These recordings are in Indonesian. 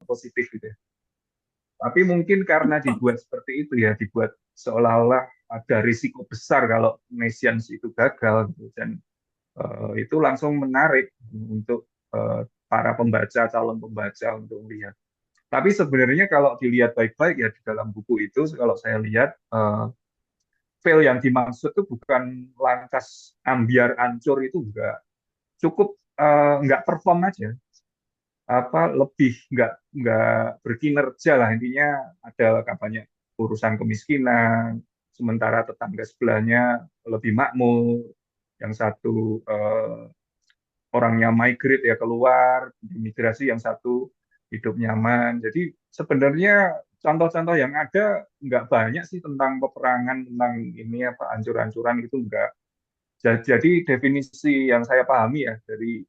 positif gitu ya. Tapi mungkin karena dibuat seperti itu ya, dibuat seolah-olah ada risiko besar kalau nations itu gagal gitu. Dan itu langsung menarik untuk para pembaca, calon pembaca untuk melihat. Tapi sebenarnya kalau dilihat baik-baik ya di dalam buku itu, kalau saya lihat fail yang dimaksud itu bukan lantas ambiar ancur, itu enggak, cukup nggak perform aja, apa lebih nggak berkinerja lah, intinya ada banyak urusan kemiskinan, sementara tetangga sebelahnya lebih makmur, yang satu orangnya migrate ya keluar, imigrasi, yang satu hidup nyaman. Jadi sebenarnya contoh-contoh yang ada nggak banyak sih tentang peperangan, tentang ini apa ancur-ancuran, itu nggak. Jadi definisi yang saya pahami ya dari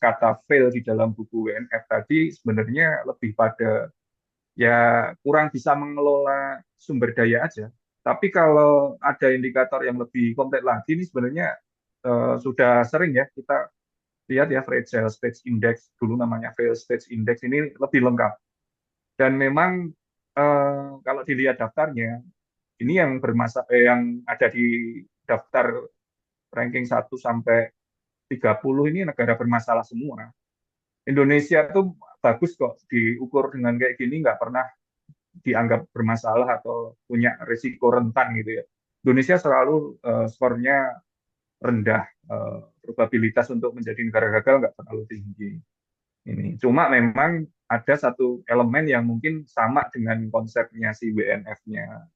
kata fail di dalam buku WNF tadi sebenarnya lebih pada ya kurang bisa mengelola sumber daya aja. Tapi kalau ada indikator yang lebih kompleks lagi, ini sebenarnya sudah sering ya kita lihat ya, Fragile Stage Index, dulu namanya Fail Stage Index, ini lebih lengkap. Dan memang kalau dilihat daftarnya, ini yang ada di daftar ranking 1 sampai 30 ini negara bermasalah semua. Indonesia tuh bagus kok, diukur dengan kayak gini nggak pernah dianggap bermasalah atau punya risiko rentan gitu ya. Indonesia selalu skornya rendah, probabilitas untuk menjadi negara gagal nggak terlalu tinggi. Ini cuma memang ada satu elemen yang mungkin sama dengan konsepnya si WNF-nya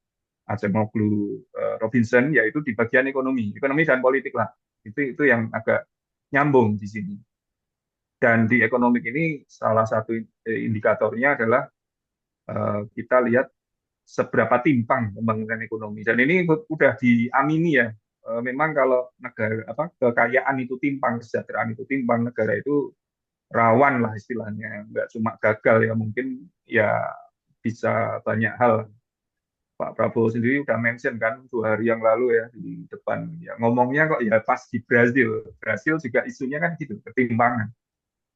Acemoglu Robinson, yaitu di bagian ekonomi dan politik lah. Itu yang agak nyambung di sini. Dan di ekonomi ini salah satu indikatornya adalah kita lihat seberapa timpang pembangunan ekonomi. Dan ini udah diamini ya. Memang kalau negara apa kekayaan itu timpang, kesejahteraan itu timpang, negara itu rawan lah istilahnya. Nggak cuma gagal ya, mungkin ya bisa banyak hal. Pak Prabowo sendiri udah mention kan 2 hari yang lalu ya di depan, ya ngomongnya kok ya pas di Brasil. Brasil juga isunya kan gitu, ketimpangan.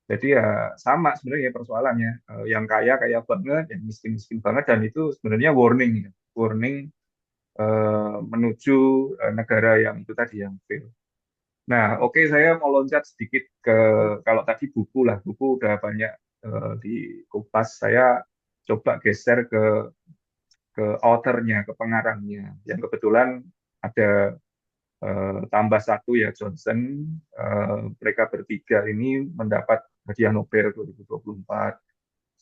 Jadi ya sama sebenarnya persoalannya. Yang kaya kaya banget, yang miskin miskin banget, dan itu sebenarnya warning ya. Warning menuju negara yang itu tadi yang fail. Nah, oke, saya mau loncat sedikit ke, kalau tadi buku lah, buku udah banyak dikupas. Saya coba geser ke authornya, ke pengarangnya, yang kebetulan ada tambah satu ya, Johnson. Mereka bertiga ini mendapat hadiah Nobel 2024.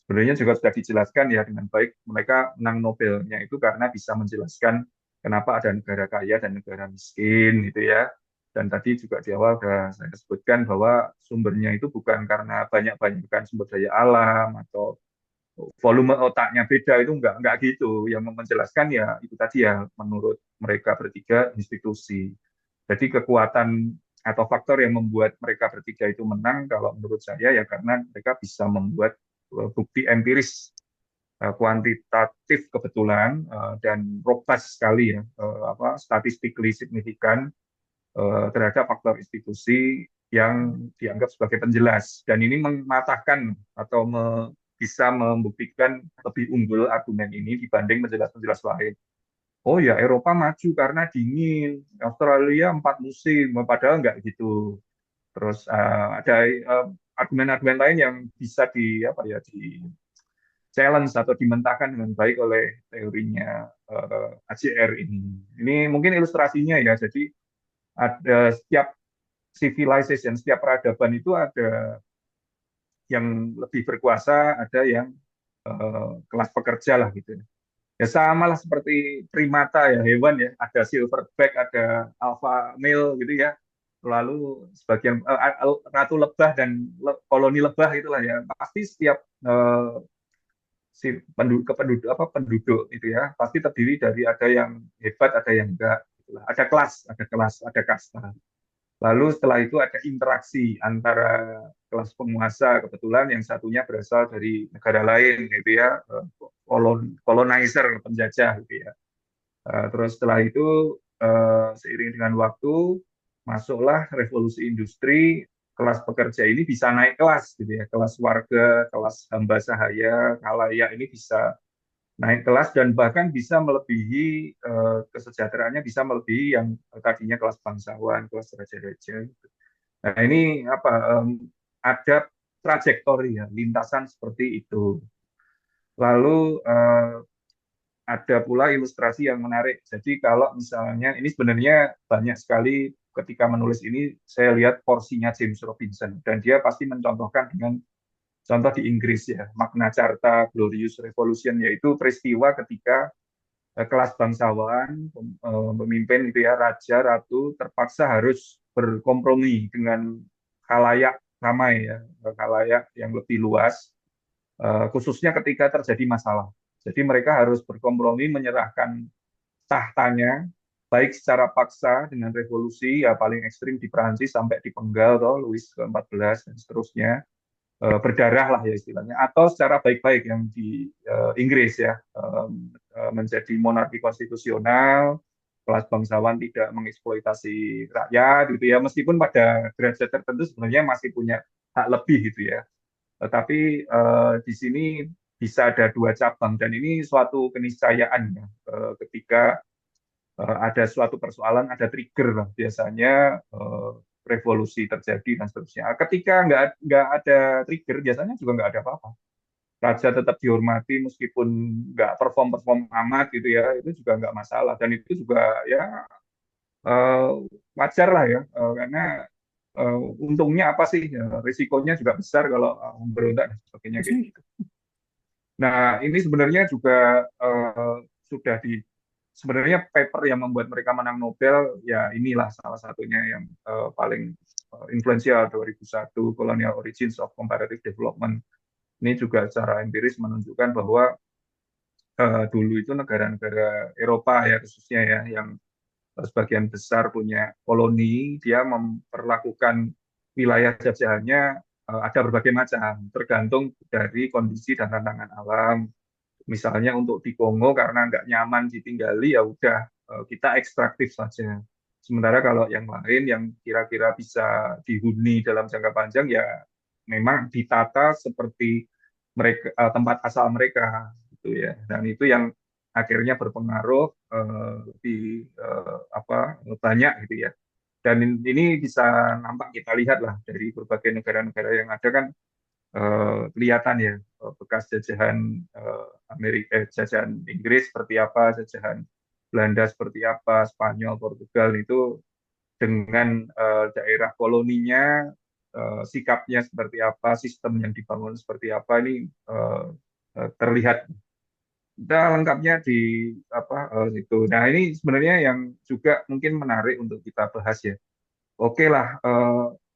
Sebenarnya juga sudah dijelaskan ya dengan baik, mereka menang Nobelnya itu karena bisa menjelaskan kenapa ada negara kaya dan negara miskin gitu ya. Dan tadi juga di awal sudah saya sebutkan bahwa sumbernya itu bukan karena banyak-banyakan sumber daya alam atau volume otaknya beda, itu enggak gitu. Yang menjelaskan ya itu tadi ya, menurut mereka bertiga, institusi. Jadi kekuatan atau faktor yang membuat mereka bertiga itu menang kalau menurut saya ya karena mereka bisa membuat bukti empiris kuantitatif kebetulan dan robust sekali ya, statistically signifikan terhadap faktor institusi yang dianggap sebagai penjelas, dan ini mematahkan atau bisa membuktikan lebih unggul argumen ini dibanding penjelas-penjelas lain. Oh ya, Eropa maju karena dingin, Australia 4 musim, padahal nggak gitu. Terus ada argumen-argumen lain yang bisa di challenge atau dimentahkan dengan baik oleh teorinya ACR ini. Ini mungkin ilustrasinya ya. Jadi ada setiap civilization, setiap peradaban itu ada yang lebih berkuasa, ada yang kelas pekerja lah gitu. Ya sama lah seperti primata ya, hewan ya, ada silverback, ada alpha male gitu ya. Lalu sebagian ratu lebah dan koloni lebah itulah ya. Pasti setiap si penduduk itu ya pasti terdiri dari ada yang hebat, ada yang enggak. Gitulah. Ada kelas, ada kasta. Lalu setelah itu ada interaksi antara kelas penguasa, kebetulan yang satunya berasal dari negara lain gitu ya, colonizer, penjajah gitu ya. Terus setelah itu seiring dengan waktu masuklah revolusi industri, kelas pekerja ini bisa naik kelas gitu ya, kelas warga, kelas hamba sahaya, khalayak ini bisa naik kelas dan bahkan bisa melebihi kesejahteraannya bisa melebihi yang tadinya kelas bangsawan, kelas raja-raja. Gitu. Nah ini apa ada trajektori ya, lintasan seperti itu. Lalu ada pula ilustrasi yang menarik. Jadi kalau misalnya ini sebenarnya banyak sekali ketika menulis ini saya lihat porsinya James Robinson dan dia pasti mencontohkan dengan contoh di Inggris ya, Magna Carta, Glorious Revolution yaitu peristiwa ketika kelas bangsawan, pemimpin itu ya, raja, ratu terpaksa harus berkompromi dengan khalayak ramai ya, khalayak yang lebih luas, khususnya ketika terjadi masalah. Jadi mereka harus berkompromi menyerahkan tahtanya, baik secara paksa dengan revolusi, ya paling ekstrim di Perancis sampai dipenggal toh Louis ke-14 dan seterusnya, berdarah lah ya istilahnya, atau secara baik-baik yang di Inggris ya, menjadi monarki konstitusional, kelas bangsawan tidak mengeksploitasi rakyat gitu ya, meskipun pada derajat tertentu sebenarnya masih punya hak lebih gitu ya. Tetapi di sini bisa ada dua cabang dan ini suatu keniscayaan ya, ketika ada suatu persoalan, ada trigger lah biasanya revolusi terjadi dan seterusnya. Ketika nggak ada trigger, biasanya juga nggak ada apa-apa. Raja tetap dihormati meskipun nggak perform amat gitu ya, itu juga nggak masalah dan itu juga ya eh, wajar lah ya, karena untungnya apa sih? Ya, risikonya juga besar kalau memberontak dan sebagainya kayak gitu. Nah, ini sebenarnya juga sudah sebenarnya paper yang membuat mereka menang Nobel, ya inilah salah satunya yang paling influensial 2001, Colonial Origins of Comparative Development. Ini juga secara empiris menunjukkan bahwa dulu itu negara-negara Eropa ya khususnya ya, yang sebagian besar punya koloni, dia memperlakukan wilayah jajahannya ada berbagai macam, tergantung dari kondisi dan tantangan alam. Misalnya untuk di Kongo karena nggak nyaman ditinggali ya udah kita ekstraktif saja. Sementara kalau yang lain yang kira-kira bisa dihuni dalam jangka panjang ya memang ditata seperti mereka tempat asal mereka gitu ya. Dan itu yang akhirnya berpengaruh lebih apa banyak gitu ya. Dan ini bisa nampak kita lihat lah dari berbagai negara-negara yang ada kan kelihatan ya bekas jajahan Amerika, jajahan Inggris seperti apa, jajahan Belanda seperti apa, Spanyol, Portugal itu dengan daerah koloninya, sikapnya seperti apa, sistem yang dibangun seperti apa ini terlihat. Kita lengkapnya di apa itu. Nah ini sebenarnya yang juga mungkin menarik untuk kita bahas ya. Oke lah,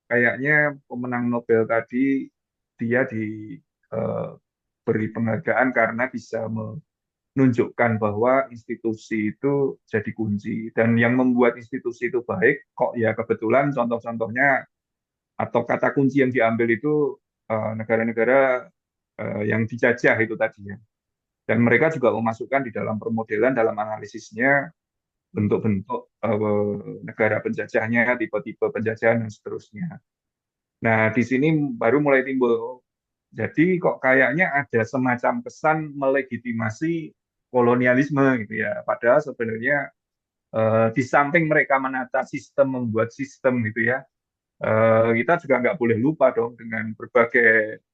kayaknya pemenang Nobel tadi dia diberi penghargaan karena bisa menunjukkan bahwa institusi itu jadi kunci dan yang membuat institusi itu baik kok ya kebetulan contoh-contohnya atau kata kunci yang diambil itu negara-negara yang dijajah itu tadi ya. Dan mereka juga memasukkan di dalam permodelan dalam analisisnya bentuk-bentuk negara penjajahnya, tipe-tipe penjajahan dan seterusnya. Nah, di sini baru mulai timbul. Jadi kok kayaknya ada semacam kesan melegitimasi kolonialisme gitu ya. Padahal sebenarnya di samping mereka menata sistem, membuat sistem gitu ya, kita juga nggak boleh lupa dong dengan berbagai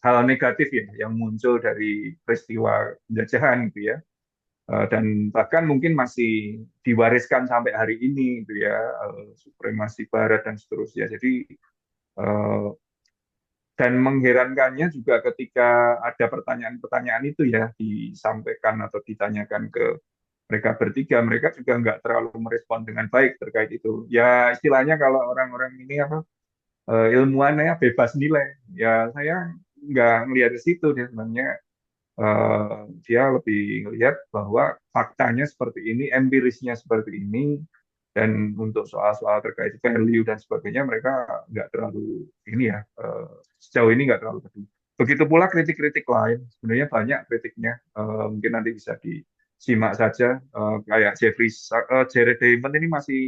hal negatif ya yang muncul dari peristiwa penjajahan gitu ya. Dan bahkan mungkin masih diwariskan sampai hari ini gitu ya, supremasi Barat dan seterusnya. Jadi eh, dan mengherankannya juga ketika ada pertanyaan-pertanyaan itu ya disampaikan atau ditanyakan ke mereka bertiga, mereka juga nggak terlalu merespon dengan baik terkait itu. Ya istilahnya kalau orang-orang ini apa ilmuwan ya bebas nilai. Ya saya nggak melihat ke situ dia sebenarnya dia lebih melihat bahwa faktanya seperti ini, empirisnya seperti ini, dan untuk soal-soal terkait value dan sebagainya mereka nggak terlalu ini ya sejauh ini nggak terlalu peduli. Begitu pula kritik-kritik lain, sebenarnya banyak kritiknya, mungkin nanti bisa disimak saja. Kayak Jared Diamond ini masih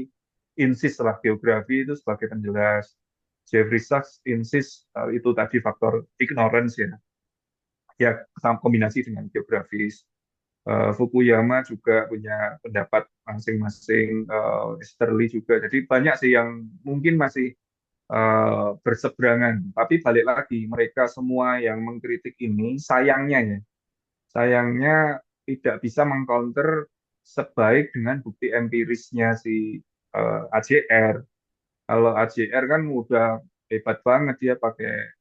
insist lah geografi itu sebagai penjelas. Jeffrey Sachs insist itu tadi faktor ignorance ya, ya kombinasi dengan geografis. Fukuyama juga punya pendapat masing-masing, Easterly juga. Jadi banyak sih yang mungkin masih berseberangan. Tapi balik lagi, mereka semua yang mengkritik ini, sayangnya tidak bisa mengcounter sebaik dengan bukti empirisnya si AJR. Kalau AJR kan udah hebat banget, dia pakai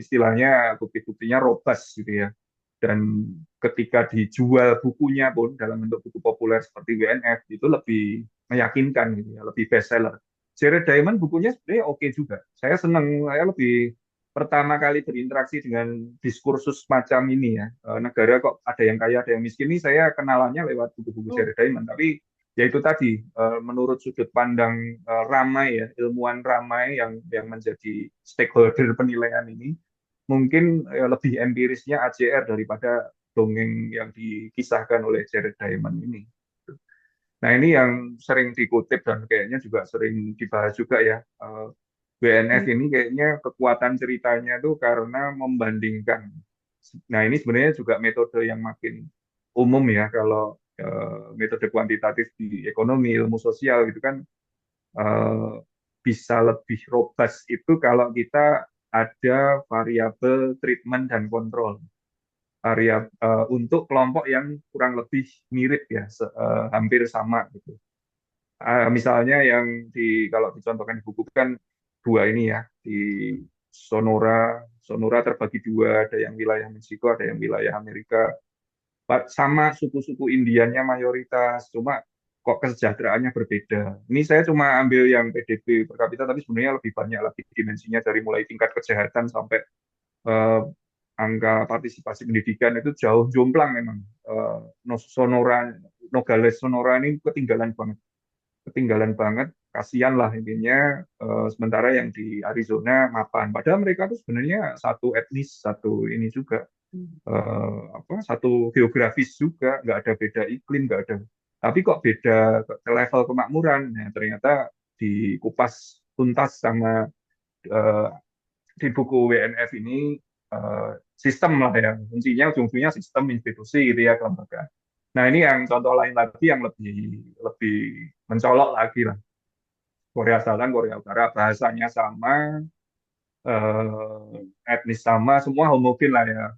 istilahnya bukti-buktinya robust gitu ya. Dan ketika dijual bukunya pun dalam bentuk buku populer seperti WNF itu lebih meyakinkan gitu ya, lebih bestseller. Jared Diamond bukunya sebenarnya oke juga. Saya senang, saya lebih pertama kali berinteraksi dengan diskursus macam ini ya. Negara kok ada yang kaya, ada yang miskin, ini saya kenalannya lewat buku-buku Jared Diamond. Tapi ya itu tadi, menurut sudut pandang ramai ya, ilmuwan ramai yang menjadi stakeholder penilaian ini, mungkin lebih empirisnya AJR daripada dongeng yang dikisahkan oleh Jared Diamond ini. Nah ini yang sering dikutip dan kayaknya juga sering dibahas juga ya. BNF ini kayaknya kekuatan ceritanya itu karena membandingkan. Nah ini sebenarnya juga metode yang makin umum ya kalau metode kuantitatif di ekonomi, ilmu sosial gitu kan, eh, bisa lebih robust itu kalau kita ada variabel treatment dan kontrol untuk kelompok yang kurang lebih mirip ya, hampir sama gitu. Misalnya yang kalau dicontohkan di buku kan dua ini ya, di Sonora terbagi dua, ada yang wilayah Meksiko, ada yang wilayah Amerika. Sama suku-suku Indiannya mayoritas, cuma kok kesejahteraannya berbeda. Ini saya cuma ambil yang PDB per kapita, tapi sebenarnya lebih banyak lagi dimensinya, dari mulai tingkat kesehatan sampai eh, angka partisipasi pendidikan itu jauh jomplang memang. Sonora, Nogales Sonora ini ketinggalan banget, kasihan lah intinya. Sementara yang di Arizona mapan, padahal mereka tuh sebenarnya satu etnis, satu ini juga, satu geografis juga, nggak ada beda iklim, nggak ada. Tapi kok beda level kemakmuran. Nah, ternyata dikupas tuntas sama eh, di buku WNF ini, sistem lah ya, kuncinya ujung-ujungnya sistem, institusi gitu ya, kelembagaan. Nah ini yang contoh lain lagi yang lebih lebih mencolok lagi lah. Korea Selatan, Korea Utara, bahasanya sama, etnis sama, semua homogen lah ya.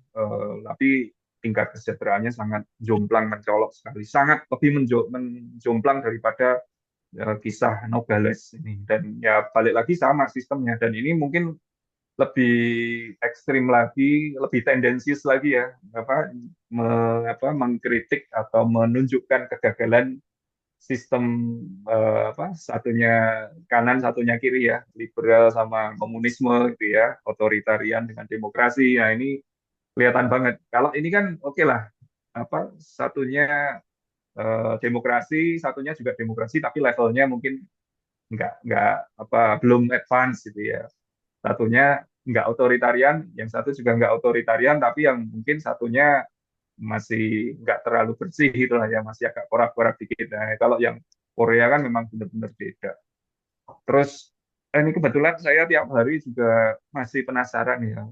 Tapi tingkat kesejahteraannya sangat jomplang, mencolok sekali, sangat lebih menjomplang daripada kisah Nogales ini. Dan ya balik lagi sama sistemnya. Dan ini mungkin lebih ekstrim lagi, lebih tendensius lagi ya, mengkritik atau menunjukkan kegagalan sistem, satunya kanan satunya kiri ya, liberal sama komunisme gitu ya, otoritarian dengan demokrasi. Nah ini kelihatan banget. Kalau ini kan oke lah, satunya demokrasi, satunya juga demokrasi, tapi levelnya mungkin nggak belum advance gitu ya. Satunya nggak otoritarian, yang satu juga nggak otoritarian, tapi yang mungkin satunya masih nggak terlalu bersih gitu lah ya, masih agak korak-korak dikit. Nah, kalau yang Korea kan memang benar-benar beda. Terus ini kebetulan saya tiap hari juga masih penasaran ya,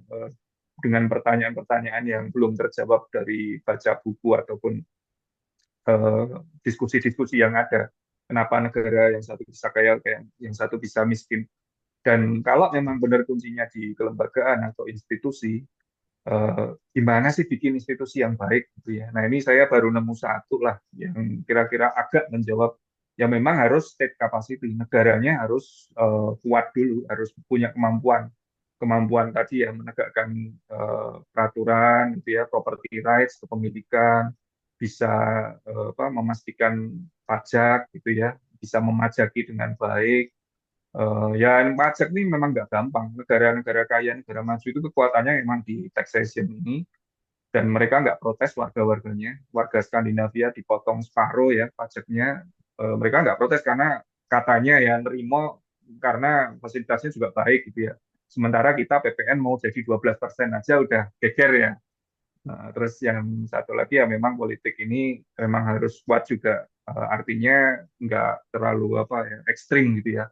dengan pertanyaan-pertanyaan yang belum terjawab dari baca buku ataupun eh, diskusi-diskusi yang ada. Kenapa negara yang satu bisa kaya, kayak yang satu bisa miskin? Dan kalau memang benar kuncinya di kelembagaan atau institusi, gimana sih bikin institusi yang baik gitu ya. Nah ini saya baru nemu satu lah yang kira-kira agak menjawab. Ya memang harus state capacity, negaranya harus kuat dulu, harus punya kemampuan tadi ya, menegakkan peraturan gitu ya, property rights, kepemilikan, bisa memastikan pajak gitu ya, bisa memajaki dengan baik. Ya pajak ini memang nggak gampang. Negara-negara kaya, negara maju itu kekuatannya memang di taxation ini, dan mereka nggak protes warga-warganya. Warga Skandinavia dipotong separuh ya pajaknya. Mereka nggak protes karena katanya ya nerimo karena fasilitasnya juga baik gitu ya. Sementara kita PPN mau jadi 12% aja udah geger ya. Nah, terus yang satu lagi ya memang politik ini memang harus kuat juga. Artinya nggak terlalu ekstrim gitu ya.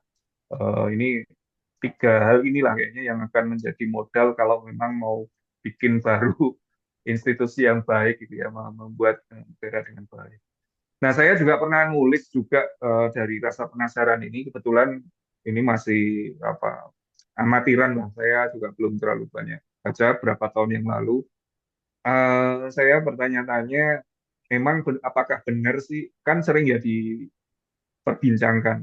Ini tiga hal inilah kayaknya yang akan menjadi modal kalau memang mau bikin baru institusi yang baik gitu ya, membuat negara dengan baik. Nah, saya juga pernah nulis juga dari rasa penasaran ini, kebetulan ini masih apa amatiran lah, saya juga belum terlalu banyak baca berapa tahun yang lalu. Saya bertanya-tanya, memang apakah benar sih, kan sering ya diperbincangkan,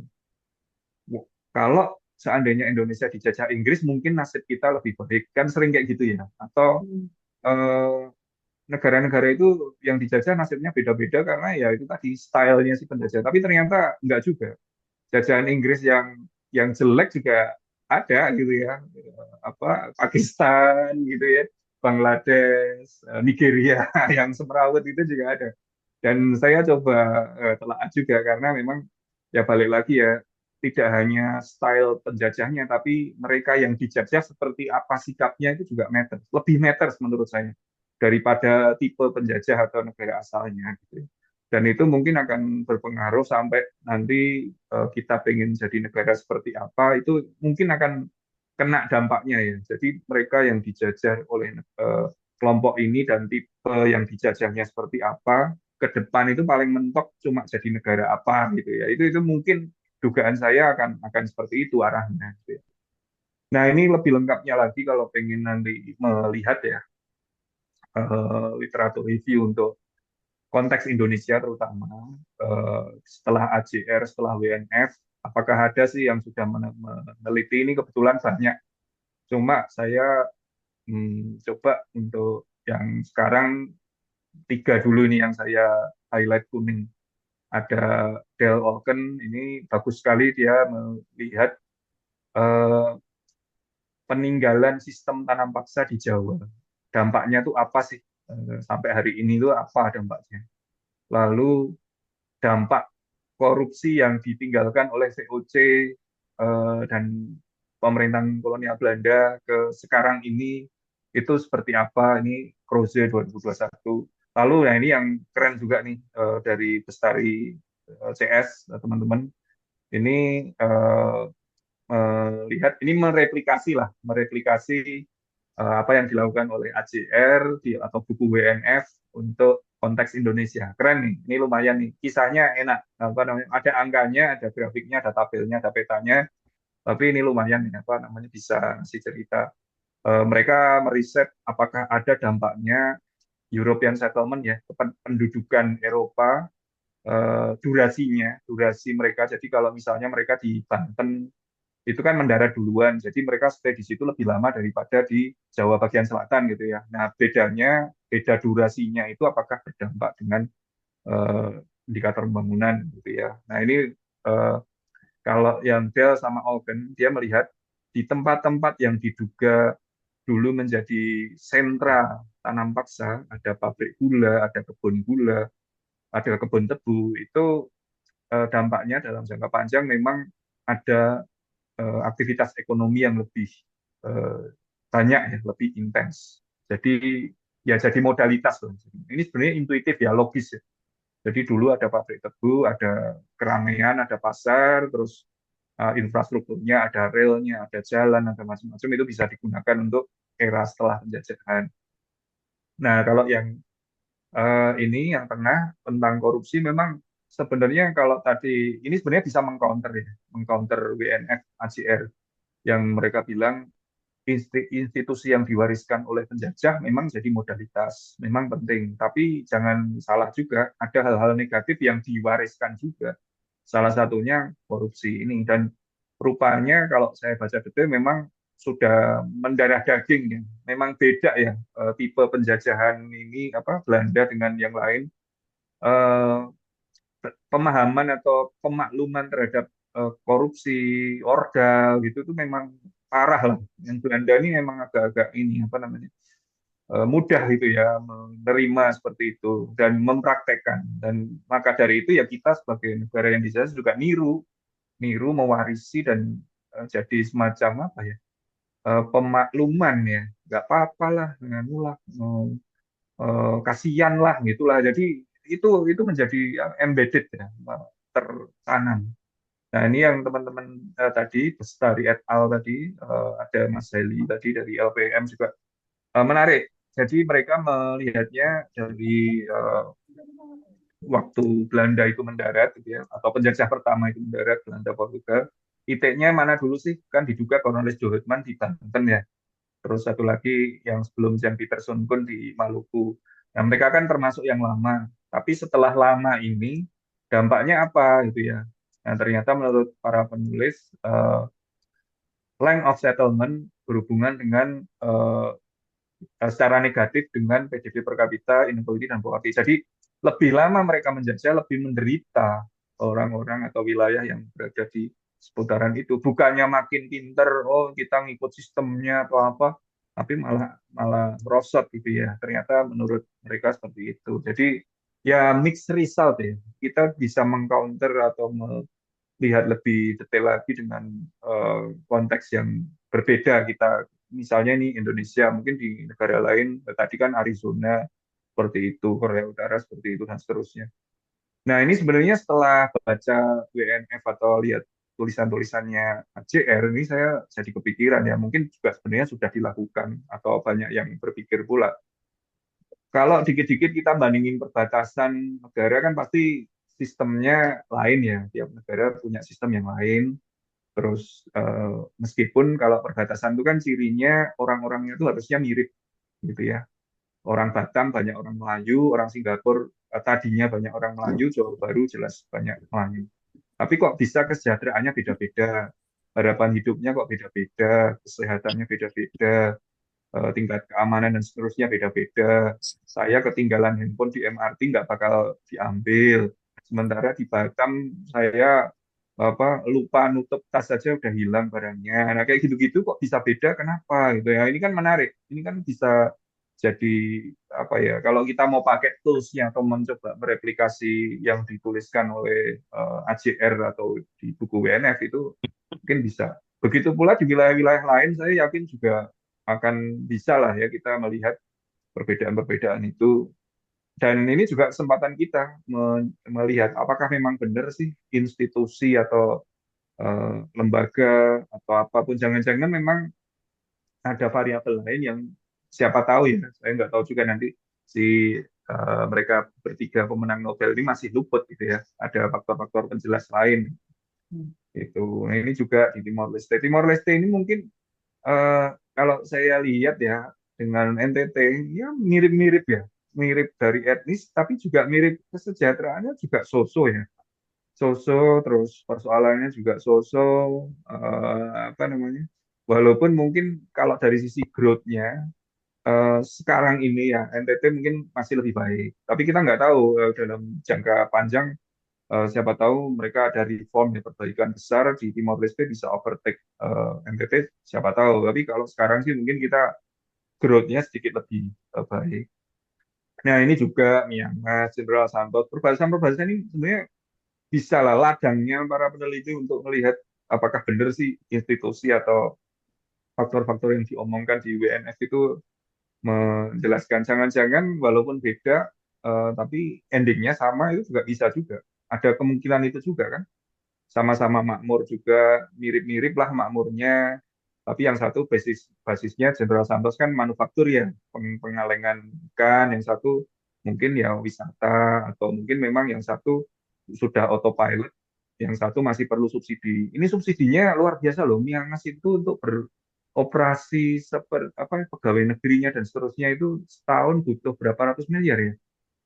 kalau seandainya Indonesia dijajah Inggris, mungkin nasib kita lebih baik. Kan sering kayak gitu ya. Atau eh, negara-negara itu yang dijajah nasibnya beda-beda karena ya itu tadi stylenya si penjajah. Tapi ternyata enggak juga. Jajahan Inggris yang jelek juga ada gitu ya. Apa Pakistan gitu ya, Bangladesh, Nigeria yang semrawut itu juga ada. Dan saya coba telaah juga karena memang ya balik lagi ya, tidak hanya style penjajahnya, tapi mereka yang dijajah seperti apa sikapnya itu juga matters. Lebih matters menurut saya daripada tipe penjajah atau negara asalnya gitu. Dan itu mungkin akan berpengaruh sampai nanti kita pengen jadi negara seperti apa, itu mungkin akan kena dampaknya ya. Jadi mereka yang dijajah oleh kelompok ini dan tipe yang dijajahnya seperti apa, ke depan itu paling mentok cuma jadi negara apa gitu ya. Itu mungkin dugaan saya akan seperti itu arahnya. Gitu ya. Nah, ini lebih lengkapnya lagi kalau pengen nanti melihat ya literatur review untuk konteks Indonesia terutama setelah AJR, setelah WNF, apakah ada sih yang sudah meneliti ini? Kebetulan banyak. Cuma saya coba untuk yang sekarang tiga dulu nih yang saya highlight kuning. Ada Del Olken, ini bagus sekali dia melihat eh, peninggalan sistem tanam paksa di Jawa. Dampaknya tuh apa sih? Sampai hari ini tuh apa dampaknya? Lalu dampak korupsi yang ditinggalkan oleh VOC dan pemerintahan kolonial Belanda ke sekarang ini itu seperti apa? Ini Kroze 2021. Lalu ya ini yang keren juga nih dari Bestari CS teman-teman ini melihat ini mereplikasi apa yang dilakukan oleh AJR atau buku WNF untuk konteks Indonesia. Keren nih, ini lumayan nih. Kisahnya enak, apa namanya? Ada angkanya, ada grafiknya, ada tabelnya, ada petanya. Tapi ini lumayan nih, apa namanya bisa ngasih cerita. Mereka meriset apakah ada dampaknya European settlement ya, pendudukan Eropa, durasi mereka. Jadi kalau misalnya mereka di Banten itu kan mendarat duluan, jadi mereka stay di situ lebih lama daripada di Jawa bagian selatan gitu ya. Nah, beda durasinya itu apakah berdampak dengan eh, indikator pembangunan gitu ya. Nah, ini eh, kalau yang Dell sama Olken, dia melihat di tempat-tempat yang diduga dulu menjadi sentra tanam paksa, ada pabrik gula, ada kebun gula, ada kebun tebu, itu dampaknya dalam jangka panjang memang ada aktivitas ekonomi yang lebih eh, banyak ya, lebih intens. Jadi ya jadi modalitas loh. Ini sebenarnya intuitif ya, logis ya. Jadi dulu ada pabrik tebu, ada keramaian, ada pasar, terus infrastrukturnya, ada relnya, ada jalan, ada macam-macam itu bisa digunakan untuk era setelah penjajahan. Nah, kalau yang ini yang tengah tentang korupsi memang sebenarnya kalau tadi ini sebenarnya bisa mengcounter ya, mengcounter WNF ACR yang mereka bilang institusi yang diwariskan oleh penjajah memang jadi modalitas, memang penting. Tapi jangan salah juga, ada hal-hal negatif yang diwariskan juga. Salah satunya korupsi ini. Dan rupanya kalau saya baca detail memang sudah mendarah daging ya. Memang beda ya tipe penjajahan ini apa Belanda dengan yang lain. Eh, Pemahaman atau pemakluman terhadap korupsi, ordal gitu itu memang parah lah. Yang Belanda ini memang agak-agak ini apa namanya mudah gitu ya menerima seperti itu dan mempraktekkan. Dan maka dari itu ya kita sebagai negara yang dijajah juga niru mewarisi dan jadi semacam apa ya pemakluman ya. Nggak apa-apa lah dengan ulah kasihan lah gitulah. Jadi itu menjadi embedded ya tertanam. Nah, ini yang teman-teman tadi, Bestari et al. Tadi, ada Mas Heli tadi dari LPM juga menarik. Jadi mereka melihatnya dari waktu Belanda itu mendarat, gitu ya, atau penjajah pertama itu mendarat, Belanda Portugal. Titiknya mana dulu sih? Kan diduga Cornelis de Houtman di Banten ya. Terus satu lagi yang sebelum Jan Pieterszoon pun di Maluku. Nah, mereka kan termasuk yang lama. Tapi setelah lama ini, dampaknya apa gitu ya? Nah, ternyata menurut para penulis, length of settlement berhubungan dengan secara negatif dengan PDB per kapita, inequality, dan poverty. Jadi lebih lama mereka menjajah, lebih menderita orang-orang atau wilayah yang berada di seputaran itu. Bukannya makin pinter, oh kita ngikut sistemnya atau apa, tapi malah malah merosot gitu ya. Ternyata menurut mereka seperti itu. Jadi ya mixed result ya. Kita bisa mengcounter atau lihat lebih detail lagi dengan konteks yang berbeda kita. Misalnya nih Indonesia, mungkin di negara lain, tadi kan Arizona seperti itu, Korea Utara seperti itu, dan seterusnya. Nah, ini sebenarnya setelah baca WNF atau lihat tulisan-tulisannya AJR, ini saya jadi kepikiran ya, mungkin juga sebenarnya sudah dilakukan atau banyak yang berpikir pula. Kalau dikit-dikit kita bandingin perbatasan negara kan pasti sistemnya lain ya, tiap negara punya sistem yang lain. Terus meskipun kalau perbatasan itu kan cirinya orang-orangnya itu harusnya mirip gitu ya. Orang Batam banyak orang Melayu, orang Singapura tadinya banyak orang Melayu, Jawa Baru jelas banyak Melayu. Tapi kok bisa kesejahteraannya beda-beda, harapan hidupnya kok beda-beda, kesehatannya beda-beda, tingkat keamanan dan seterusnya beda-beda. Saya ketinggalan handphone di MRT nggak bakal diambil. Sementara di Batam saya lupa nutup tas saja udah hilang barangnya. Nah kayak gitu-gitu kok bisa beda? Kenapa gitu ya? Ini kan menarik. Ini kan bisa jadi apa ya? Kalau kita mau pakai toolsnya atau mencoba mereplikasi yang dituliskan oleh AJR atau di buku WNF itu mungkin bisa. Begitu pula di wilayah-wilayah lain, saya yakin juga akan bisa lah ya kita melihat perbedaan-perbedaan itu. Dan ini juga kesempatan kita melihat apakah memang benar sih institusi atau lembaga atau apapun, jangan-jangan memang ada variabel lain yang siapa tahu ya, saya nggak tahu juga nanti si mereka bertiga pemenang Nobel ini masih luput gitu ya, ada faktor-faktor penjelas lain itu. Nah, ini juga di Timor Leste. Timor Leste ini mungkin kalau saya lihat ya dengan NTT ya mirip-mirip ya, mirip dari etnis tapi juga mirip kesejahteraannya juga so-so ya, so-so terus persoalannya juga so-so, apa namanya, walaupun mungkin kalau dari sisi growth-nya sekarang ini ya NTT mungkin masih lebih baik, tapi kita nggak tahu dalam jangka panjang, siapa tahu mereka ada reform ya, perbaikan besar di Timor Leste bisa overtake NTT, siapa tahu. Tapi kalau sekarang sih mungkin kita growth-nya sedikit lebih baik. Nah ini juga Myanmar, General Santos, perbatasan-perbatasan ini sebenarnya bisa lah ladangnya para peneliti untuk melihat apakah benar sih institusi atau faktor-faktor yang diomongkan di WNF itu menjelaskan. Jangan-jangan walaupun beda, tapi endingnya sama itu juga bisa juga. Ada kemungkinan itu juga kan. Sama-sama makmur juga, mirip-mirip lah makmurnya. Tapi yang satu basisnya General Santos kan manufaktur ya, pengalengan ikan. Yang satu mungkin ya wisata, atau mungkin memang yang satu sudah autopilot, yang satu masih perlu subsidi. Ini subsidinya luar biasa loh. Miangas itu untuk beroperasi seperti apa pegawai negerinya dan seterusnya itu setahun butuh berapa ratus miliar ya,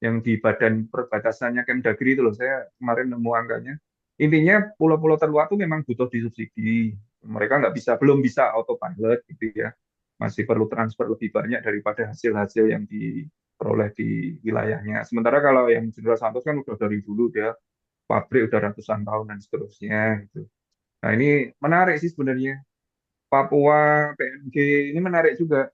yang di badan perbatasannya Kemdagri itu loh, saya kemarin nemu angkanya. Intinya pulau-pulau terluar itu memang butuh disubsidi. Mereka nggak bisa, belum bisa autopilot gitu ya. Masih perlu transfer lebih banyak daripada hasil-hasil yang diperoleh di wilayahnya. Sementara kalau yang Jenderal Santos kan udah dari dulu dia pabrik udah ratusan tahun dan seterusnya gitu. Nah ini menarik sih sebenarnya. Papua, PNG ini menarik juga.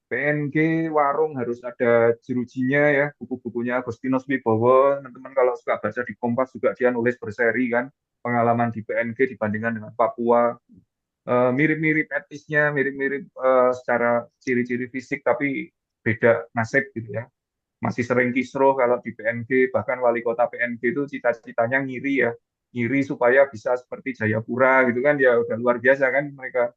PNG Warung harus ada jerujinya ya, buku-bukunya Agustinus Wibowo, teman-teman kalau suka baca di Kompas juga dia nulis berseri kan pengalaman di PNG dibandingkan dengan Papua. Mirip-mirip etnisnya, mirip-mirip secara ciri-ciri fisik tapi beda nasib gitu ya. Masih sering kisruh kalau di PNG, bahkan wali kota PNG itu cita-citanya ngiri ya, iri supaya bisa seperti Jayapura gitu kan, ya udah luar biasa kan mereka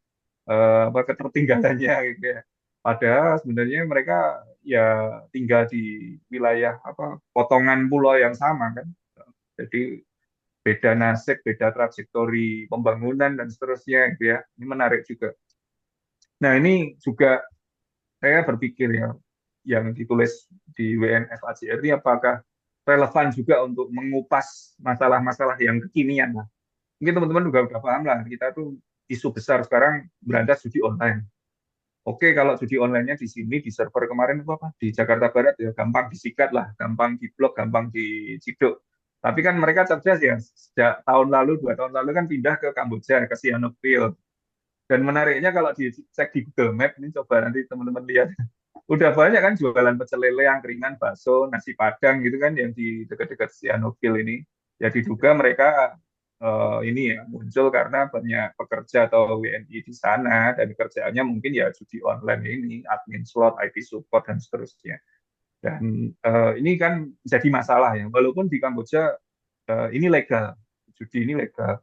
apa ketertinggalannya gitu ya. Padahal sebenarnya mereka ya tinggal di wilayah apa potongan pulau yang sama kan. Jadi beda nasib, beda trajektori pembangunan dan seterusnya gitu ya. Ini menarik juga. Nah, ini juga saya berpikir ya, yang ditulis di WNF AJR ini apakah relevan juga untuk mengupas masalah-masalah yang kekinian lah. Mungkin teman-teman juga udah paham lah, kita tuh isu besar sekarang berantas judi online. Oke, kalau judi online-nya di sini, di server kemarin itu apa? Di Jakarta Barat ya gampang disikat lah, gampang diblok, gampang diciduk. Tapi kan mereka cerdas ya, sejak tahun lalu, 2 tahun lalu kan pindah ke Kamboja, ke Sihanoukville. Dan menariknya kalau dicek di Google Map, ini coba nanti teman-teman lihat. Udah banyak kan jualan pecel lele, angkringan, bakso, nasi padang gitu kan yang di dekat-dekat Sihanoukville ini. Ya diduga mereka ini ya muncul karena banyak pekerja atau WNI di sana dan kerjaannya mungkin ya judi online ini, admin slot, IT support dan seterusnya. Dan ini kan jadi masalah ya. Walaupun di Kamboja ini legal, judi ini legal.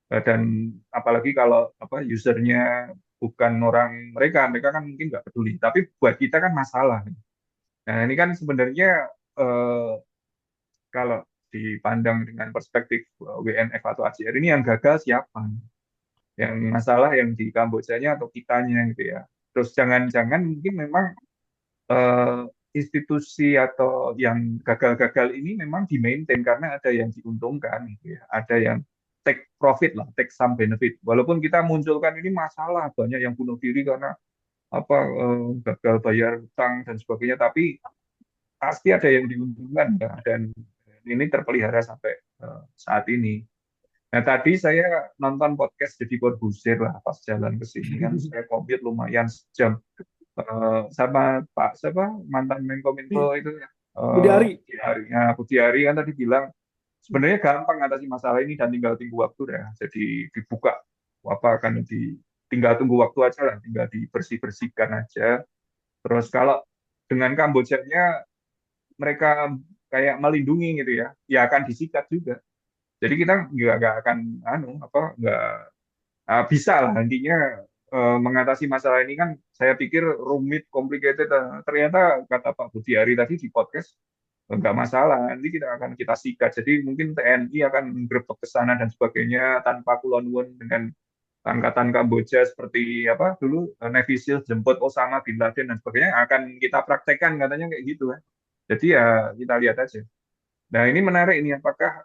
Dan apalagi kalau apa usernya bukan orang mereka, mereka kan mungkin nggak peduli. Tapi buat kita kan masalah. Nah ini kan sebenarnya eh, kalau dipandang dengan perspektif WNF atau ACR ini yang gagal siapa? Yang masalah yang di Kambojanya atau kitanya gitu ya. Terus jangan-jangan mungkin memang eh, institusi atau yang gagal-gagal ini memang di-maintain karena ada yang diuntungkan gitu ya. Ada yang take profit lah, take some benefit. Walaupun kita munculkan ini masalah banyak yang bunuh diri karena apa gagal bayar hutang dan sebagainya, tapi pasti ada yang diuntungkan ya. Dan ini terpelihara sampai saat ini. Nah tadi saya nonton podcast Deddy Corbuzier lah pas jalan ke sini kan saya commute lumayan sejam sama Pak siapa mantan Menkominfo itu ya Budi Ari. Budi Ari. Nah, Budi Ari kan tadi bilang sebenarnya gampang atasi masalah ini dan tinggal tunggu waktu dah. Jadi dibuka apa akan tinggal tunggu waktu aja lah, tinggal dibersih-bersihkan aja. Terus kalau dengan Kambojanya mereka kayak melindungi gitu ya, ya akan disikat juga. Jadi kita nggak akan apa nggak bisa lah nantinya mengatasi masalah ini kan saya pikir rumit, complicated. Ternyata kata Pak Budi Ari tadi di podcast nggak masalah. Nanti kita sikat. Jadi mungkin TNI akan menggerebek ke sana dan sebagainya tanpa kulon dengan angkatan Kamboja seperti apa dulu Navy SEAL jemput Osama bin Laden dan sebagainya akan kita praktekkan katanya kayak gitu kan. Jadi ya kita lihat aja. Nah ini menarik ini apakah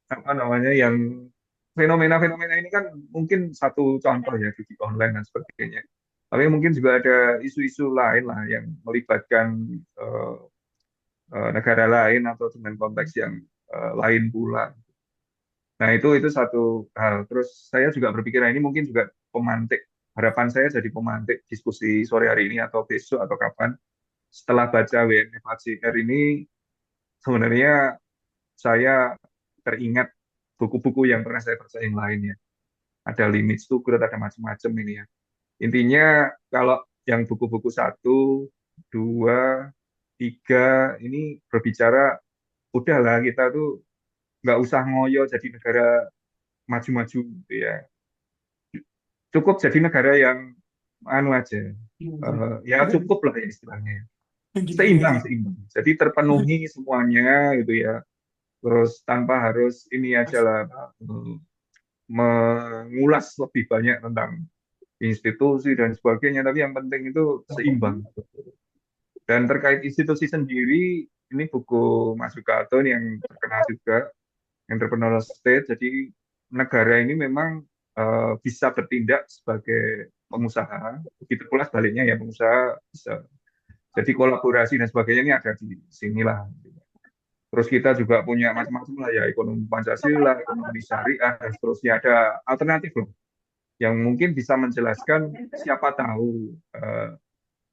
apa namanya yang fenomena-fenomena ini kan mungkin satu contoh ya judi online dan sebagainya. Tapi mungkin juga ada isu-isu lain lah yang melibatkan eh, negara lain atau dengan konteks yang lain pula. Nah itu satu hal. Terus saya juga berpikir nah, ini mungkin juga pemantik. Harapan saya jadi pemantik diskusi sore hari ini atau besok atau kapan setelah baca WNF ini sebenarnya saya teringat buku-buku yang pernah saya baca yang lainnya. Ada limit to growth, ada macam-macam ini ya. Intinya kalau yang buku-buku 1, 2, 3 ini berbicara, udahlah kita tuh nggak usah ngoyo jadi negara maju-maju gitu ya. Cukup jadi negara yang anu aja, ya cukup lah ya istilahnya. Gini-gini Seimbang, aja. seimbang. Jadi terpenuhi semuanya gitu ya. Terus tanpa harus ini aja lah, mengulas lebih banyak tentang institusi dan sebagainya, tapi yang penting itu seimbang. Dan terkait institusi sendiri, ini buku Mas Sukarto ini yang terkenal juga, Entrepreneurial State. Jadi negara ini memang bisa bertindak sebagai pengusaha, begitu pula sebaliknya ya pengusaha bisa. Jadi kolaborasi dan sebagainya ini ada di sinilah. Terus kita juga punya macam-macam lah ya, ekonomi Pancasila, ekonomi syariah, dan seterusnya ada alternatif loh yang mungkin bisa menjelaskan siapa tahu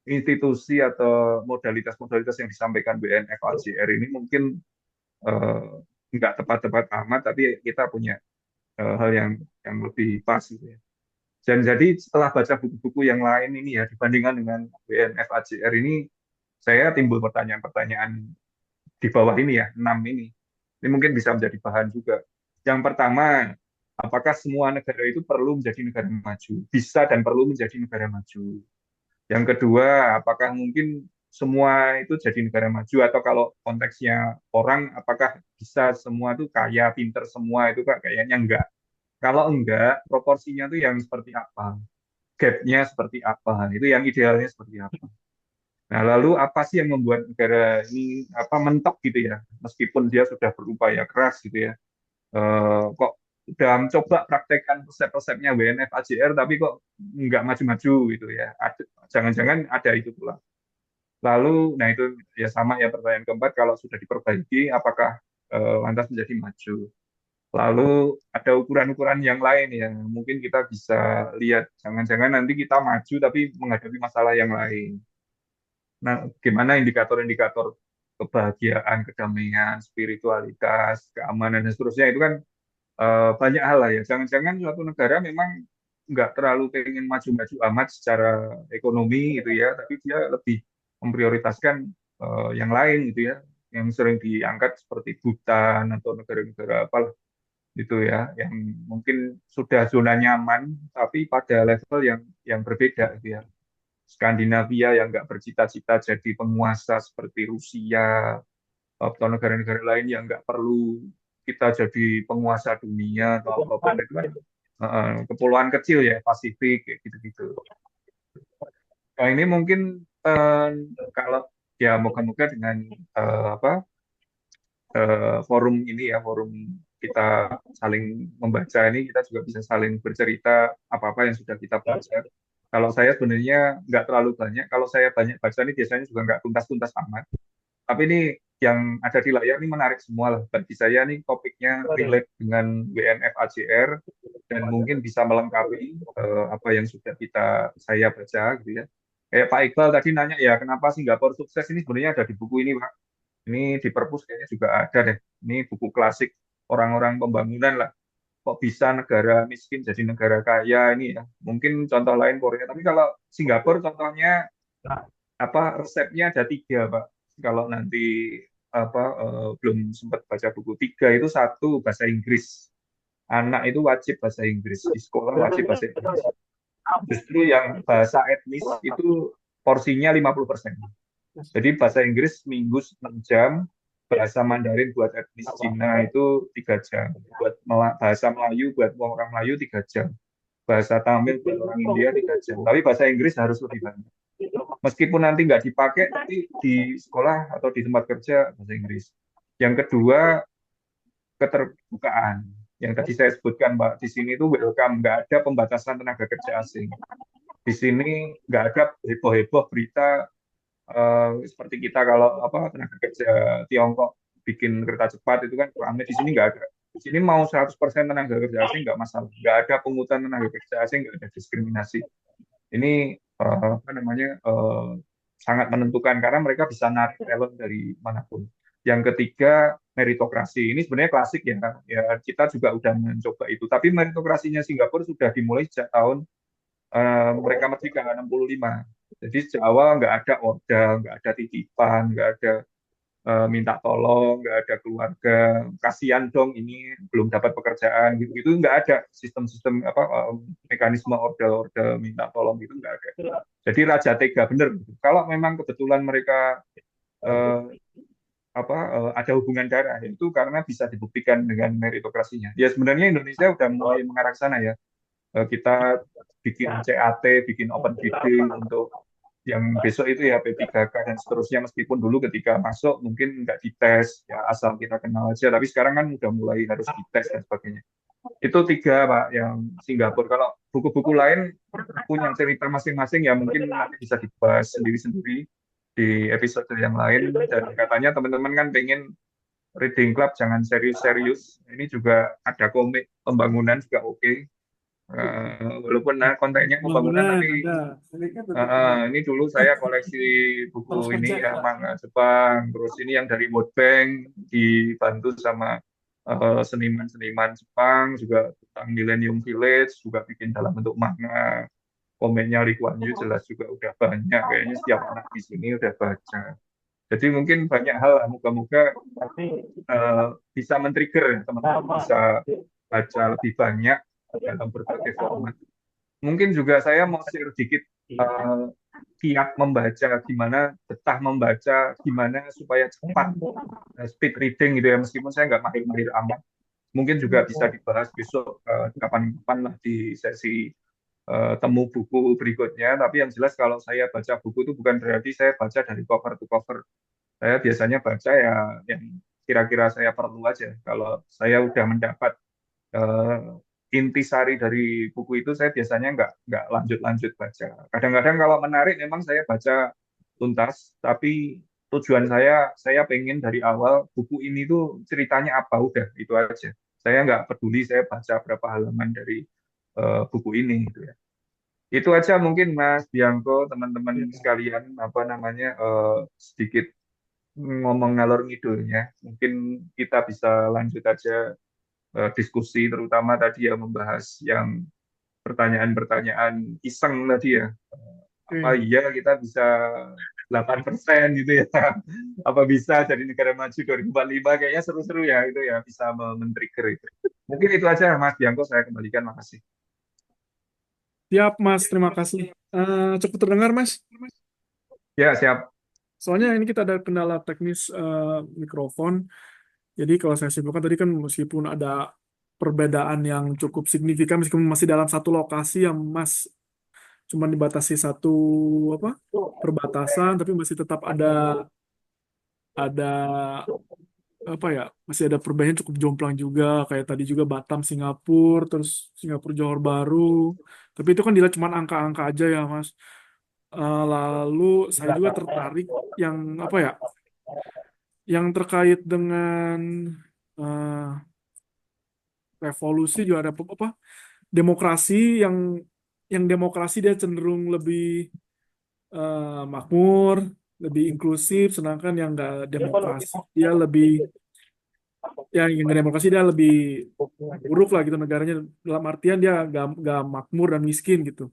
institusi atau modalitas-modalitas yang disampaikan BNF AJR ini mungkin eh, nggak tepat-tepat amat, tapi kita punya hal yang lebih pas gitu ya. Dan jadi setelah baca buku-buku yang lain ini ya dibandingkan dengan BNF AJR ini, saya timbul pertanyaan-pertanyaan di bawah ini ya, 6 ini. Ini mungkin bisa menjadi bahan juga. Yang pertama, apakah semua negara itu perlu menjadi negara maju? Bisa dan perlu menjadi negara maju. Yang kedua, apakah mungkin semua itu jadi negara maju atau kalau konteksnya orang, apakah bisa semua itu kaya, pinter semua itu Kak? Kayaknya enggak. Kalau enggak, proporsinya itu yang seperti apa? Gap-nya seperti apa? Itu yang idealnya seperti apa? Nah, lalu apa sih yang membuat negara ini apa mentok gitu ya? Meskipun dia sudah berupaya keras gitu ya, kok udah coba praktekkan resep-resepnya WNF AJR tapi kok nggak maju-maju gitu ya. Jangan-jangan ada itu pula. Lalu, nah itu ya sama ya pertanyaan keempat, kalau sudah diperbaiki, apakah lantas menjadi maju? Lalu ada ukuran-ukuran yang lain yang mungkin kita bisa lihat. Jangan-jangan nanti kita maju tapi menghadapi masalah yang lain. Nah, gimana indikator-indikator kebahagiaan, kedamaian, spiritualitas, keamanan, dan seterusnya itu kan banyak hal lah ya. Jangan-jangan suatu negara memang nggak terlalu pengen maju-maju amat secara ekonomi gitu ya, tapi dia lebih memprioritaskan yang lain gitu ya, yang sering diangkat seperti Bhutan atau negara-negara apa gitu ya, yang mungkin sudah zona nyaman, tapi pada level yang berbeda gitu ya. Skandinavia yang nggak bercita-cita jadi penguasa seperti Rusia atau negara-negara lain yang nggak perlu kita jadi penguasa dunia atau apapun itu kan kepulauan kecil ya Pasifik kayak gitu-gitu. Nah ini mungkin kalau ya moga-moga dengan apa forum ini ya forum kita saling membaca ini kita juga bisa saling bercerita apa-apa yang sudah kita baca. Kalau saya sebenarnya nggak terlalu banyak. Kalau saya banyak baca ini biasanya juga nggak tuntas-tuntas amat. Tapi ini yang ada di layar ini menarik semua lah. Bagi saya nih topiknya relate dengan WNF AJR dan mungkin bisa melengkapi apa yang sudah saya baca gitu ya. Kayak Pak Iqbal tadi nanya ya kenapa Singapura sukses ini sebenarnya ada di buku ini Pak. Ini di perpus kayaknya juga ada deh. Ini buku klasik orang-orang pembangunan lah. Kok bisa negara miskin jadi negara kaya ini ya. Mungkin contoh lain Korea. Tapi kalau Singapura contohnya apa resepnya ada tiga Pak. Kalau nanti apa belum sempat baca buku tiga itu satu bahasa Inggris. Anak itu wajib bahasa Inggris di sekolah wajib bahasa Inggris. Justru yang bahasa etnis itu porsinya 50%. Jadi bahasa Inggris minggu 6 jam, bahasa Mandarin buat etnis Cina itu 3 jam, buat bahasa Melayu buat orang Melayu 3 jam, bahasa Tamil buat orang India 3 jam. Tapi bahasa Inggris harus lebih banyak. Meskipun nanti nggak dipakai, tapi di sekolah atau di tempat kerja bahasa Inggris. Yang kedua, keterbukaan. Yang tadi saya sebutkan, Mbak, di sini itu welcome, nggak ada pembatasan tenaga kerja asing. Di sini nggak ada heboh-heboh berita seperti kita kalau apa tenaga kerja Tiongkok bikin kereta cepat itu kan rame. Di sini nggak ada. Di sini mau 100% tenaga kerja asing nggak masalah. Nggak ada pungutan tenaga kerja asing, nggak ada diskriminasi. Ini apa namanya sangat menentukan karena mereka bisa narik talent dari manapun. Yang ketiga meritokrasi. Ini sebenarnya klasik ya. Ya kita juga udah mencoba itu. Tapi meritokrasinya Singapura sudah dimulai sejak tahun mereka merdeka 65. Jadi sejak awal nggak ada order, nggak ada titipan, nggak ada minta tolong, nggak ada keluarga, kasihan dong ini belum dapat pekerjaan gitu gitu nggak ada sistem-sistem apa mekanisme order-order minta tolong gitu nggak ada. Jadi raja tega bener. Kalau memang kebetulan mereka eh, ada hubungan darah itu karena bisa dibuktikan dengan meritokrasinya. Ya sebenarnya Indonesia udah mulai mengarah ke sana ya. Kita bikin CAT, bikin open bidding untuk yang besok itu ya P3K dan seterusnya meskipun dulu ketika masuk mungkin nggak dites ya asal kita kenal aja tapi sekarang kan udah mulai harus dites dan sebagainya itu tiga Pak yang Singapura kalau buku-buku lain punya cerita masing-masing ya mungkin nanti bisa dibahas sendiri-sendiri di episode yang lain dan katanya teman-teman kan pengen reading club jangan serius-serius ini juga ada komik pembangunan juga oke. Walaupun kontennya pembangunan Pembangunan tapi ada. Ini kan tetap ada. ini dulu saya koleksi buku Terus ini kerja ya Kak. manga Jepang, terus ini yang dari World Bank dibantu sama seniman-seniman Jepang juga tentang Millennium Village juga bikin dalam bentuk manga. Komennya Lee Kuan Yew jelas juga udah banyak kayaknya setiap anak di sini udah baca. Jadi mungkin banyak hal, moga-moga bisa men-trigger ya, teman-teman bisa baca lebih banyak dalam berbagai format. Mungkin juga saya mau share sedikit eh, kiat membaca, gimana betah membaca, gimana supaya cepat speed reading gitu ya, meskipun saya nggak mahir-mahir amat. Mungkin juga bisa dibahas besok kapan-kapan lah di sesi temu buku berikutnya. Tapi yang jelas kalau saya baca buku itu bukan berarti saya baca dari cover to cover. Saya biasanya baca ya yang kira-kira saya perlu aja. Kalau saya udah mendapat eh, intisari dari buku itu, saya biasanya nggak lanjut-lanjut baca. Kadang-kadang kalau menarik memang saya baca tuntas, tapi tujuan saya pengen dari awal buku ini tuh ceritanya apa, udah itu aja. Saya nggak peduli saya baca berapa halaman dari buku ini gitu ya. Itu aja mungkin Mas Bianco, teman-teman sekalian, apa namanya, sedikit ngomong ngalor ngidulnya. Mungkin kita bisa lanjut aja diskusi, terutama tadi ya membahas yang pertanyaan-pertanyaan iseng tadi ya. Apa Oke. iya kita bisa 8% gitu ya? Apa bisa jadi negara maju 2045? Kayaknya seru-seru ya itu ya, bisa men-trigger itu. Mungkin itu aja Mas Bianco, saya kembalikan, makasih. Siap, Mas. Terima kasih. Cukup terdengar, Mas. Ya, siap. Soalnya ini kita ada kendala teknis mikrofon. Jadi kalau saya simpulkan tadi kan meskipun ada perbedaan yang cukup signifikan, meskipun masih dalam satu lokasi yang Mas cuma dibatasi satu apa perbatasan, tapi masih tetap ada apa ya, masih ada perbedaan cukup jomplang juga, kayak tadi juga Batam Singapura, terus Singapura Johor Baru, tapi itu kan dilihat cuma angka-angka aja ya Mas. Lalu saya juga tertarik yang apa ya, yang terkait dengan eh, revolusi juga ada apa, demokrasi yang demokrasi dia cenderung lebih makmur, lebih inklusif, sedangkan yang nggak demokrasi dia lebih, ya yang nggak demokrasi dia lebih buruk lah gitu negaranya, dalam artian dia nggak makmur dan miskin gitu.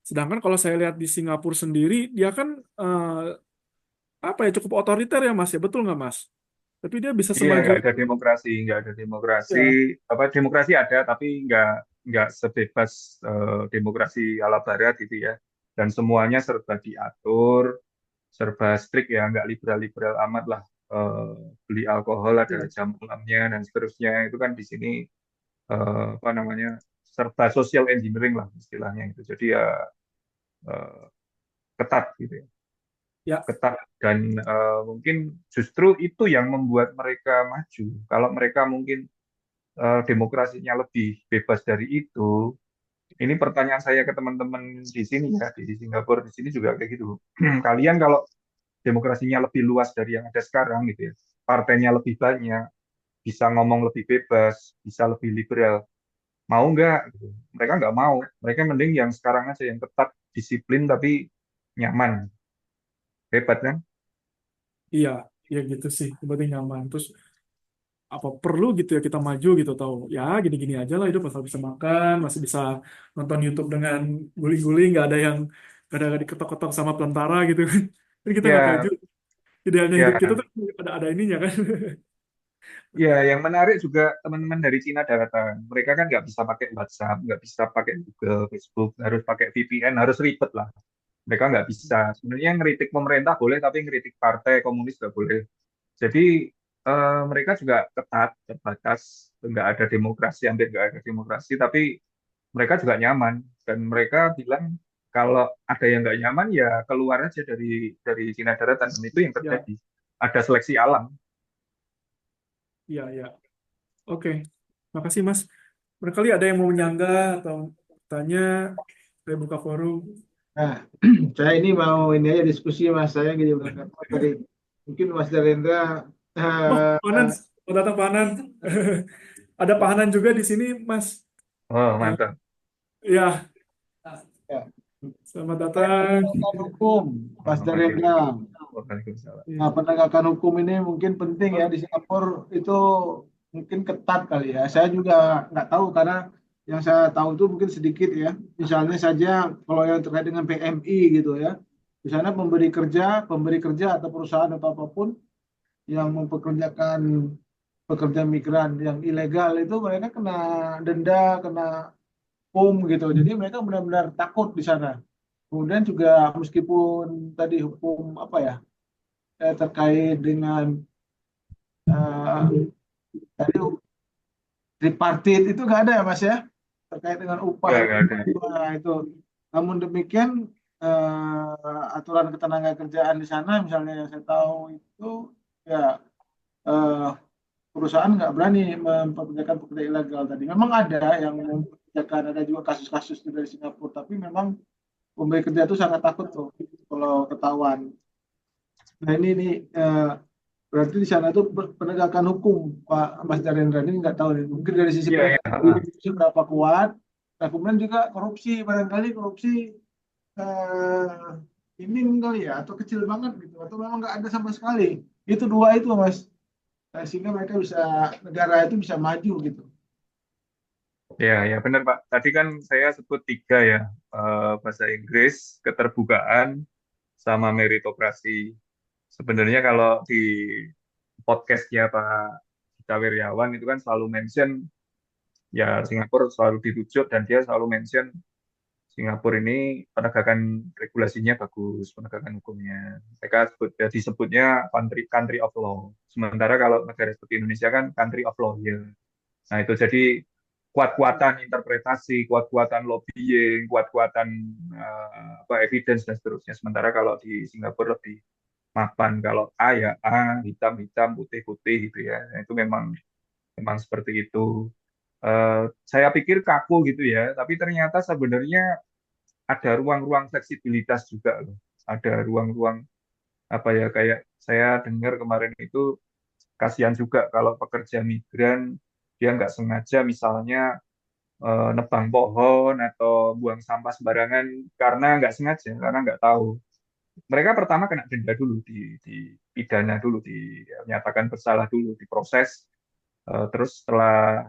Sedangkan kalau saya lihat di Singapura sendiri dia kan apa ya, cukup otoriter ya Mas, ya betul nggak Mas? Tapi dia bisa Iya, semaju nggak ada demokrasi. ya. Apa demokrasi ada, tapi nggak sebebas demokrasi ala Barat gitu ya. Dan semuanya serba diatur, serba strict ya, nggak liberal-liberal amat lah. Eh, Beli alkohol ada Ya, jam malamnya dan seterusnya. Itu kan di sini apa namanya, serba social engineering lah istilahnya itu. Jadi ya eh, ketat gitu ya, ya, ketat, dan mungkin justru itu yang membuat mereka maju. Kalau mereka mungkin demokrasinya lebih bebas dari itu. Ini pertanyaan saya ke teman-teman di sini ya, di Singapura di sini juga kayak gitu. Kalian kalau demokrasinya lebih luas dari yang ada sekarang gitu ya, partainya lebih banyak, bisa ngomong lebih bebas, bisa lebih liberal, mau nggak? Gitu. Mereka nggak mau. Mereka mending yang sekarang aja, yang ketat, disiplin tapi nyaman. Hebat kan? iya, ya gitu sih, yang penting nyaman. Terus apa perlu gitu ya kita maju gitu, tahu ya gini-gini aja lah, hidup asal bisa makan, masih bisa nonton YouTube dengan guling-guling, nggak ada diketok-ketok sama tentara gitu kan. Jadi kita nggak tahu Ya, juga idealnya hidup kita ya, tuh ada ininya kan. ya, yang menarik juga teman-teman dari Cina daratan. Mereka kan nggak bisa pakai WhatsApp, nggak bisa pakai Google, Facebook, harus pakai VPN, harus ribet lah. Mereka nggak bisa. Sebenarnya ngeritik pemerintah boleh, tapi ngeritik partai komunis nggak boleh. Jadi mereka juga ketat, terbatas, nggak ada demokrasi, hampir nggak ada demokrasi, tapi mereka juga nyaman. Dan mereka bilang kalau ada yang nggak nyaman ya keluar aja dari Cina daratan. Dan itu yang Ya, terjadi. Ada seleksi alam. ya, ya. Oke, makasih Mas. Barangkali ada yang mau menyanggah atau tanya, saya buka forum. Nah, saya ini mau ini aja diskusi Mas, saya gini udah kata tadi mungkin Mas Darendra Oh, eh, Panan, mau datang Panan. Ada Pahanan juga di sini, Mas. Oh, Eh, mantap. ya, ya, selamat datang. penegakan hukum Mas Oh, Darendra. Waalaikumsalam. Nah, Iya. penegakan hukum ini mungkin penting ya di Singapura itu mungkin ketat kali ya. Saya juga nggak tahu karena yang saya tahu itu mungkin sedikit ya. Misalnya saja kalau yang terkait dengan PMI gitu ya. Di sana pemberi kerja atau perusahaan atau apapun yang mempekerjakan pekerja migran yang ilegal itu mereka kena denda, kena hukum gitu. Jadi mereka benar-benar takut di sana. Kemudian juga meskipun tadi hukum apa ya terkait dengan eh, tadi tripartit itu nggak ada ya Mas ya terkait dengan upah nggak ada. itu. Namun demikian aturan ketenaga kerjaan di sana misalnya yang saya tahu itu ya eh, perusahaan nggak berani mempekerjakan pekerja ilegal tadi. Memang ada yang mempekerjakan, ada juga kasus-kasus dari Singapura, tapi memang pemberi kerja itu sangat takut tuh kalau ketahuan. Nah ini nih berarti di sana tuh penegakan hukum Pak Mas Darendra ini nggak tahu nih. Mungkin dari sisi Iya, iya. penegakan hukum itu seberapa kuat. Nah kemudian juga korupsi barangkali korupsi eh, ini kali ya atau kecil banget gitu atau memang nggak ada sama sekali. Itu dua itu Mas. Nah, sehingga mereka bisa negara itu bisa maju gitu. Ya, ya benar Pak. Tadi kan saya sebut tiga ya, bahasa Inggris, keterbukaan, sama meritokrasi. Sebenarnya kalau di podcastnya Pak Gita Wirjawan itu kan selalu mention ya Singapura selalu dirujuk dan dia selalu mention Singapura ini penegakan regulasinya bagus, penegakan hukumnya. Mereka disebutnya country country of law. Sementara kalau negara seperti Indonesia kan country of lawyer. Nah, itu jadi kuat-kuatan interpretasi, kuat-kuatan lobbying, kuat-kuatan apa evidence dan seterusnya. Sementara kalau di Singapura lebih mapan. Kalau A ya A, hitam-hitam, putih-putih gitu ya. Nah, itu memang memang seperti itu. Saya pikir kaku gitu ya, tapi ternyata sebenarnya ada ruang-ruang fleksibilitas juga loh. Ada ruang-ruang apa ya kayak saya dengar kemarin itu kasihan juga kalau pekerja migran dia nggak sengaja misalnya nebang pohon atau buang sampah sembarangan karena nggak sengaja, karena nggak tahu. Mereka pertama kena denda dulu, di pidana dulu, dinyatakan bersalah dulu, diproses. Terus setelah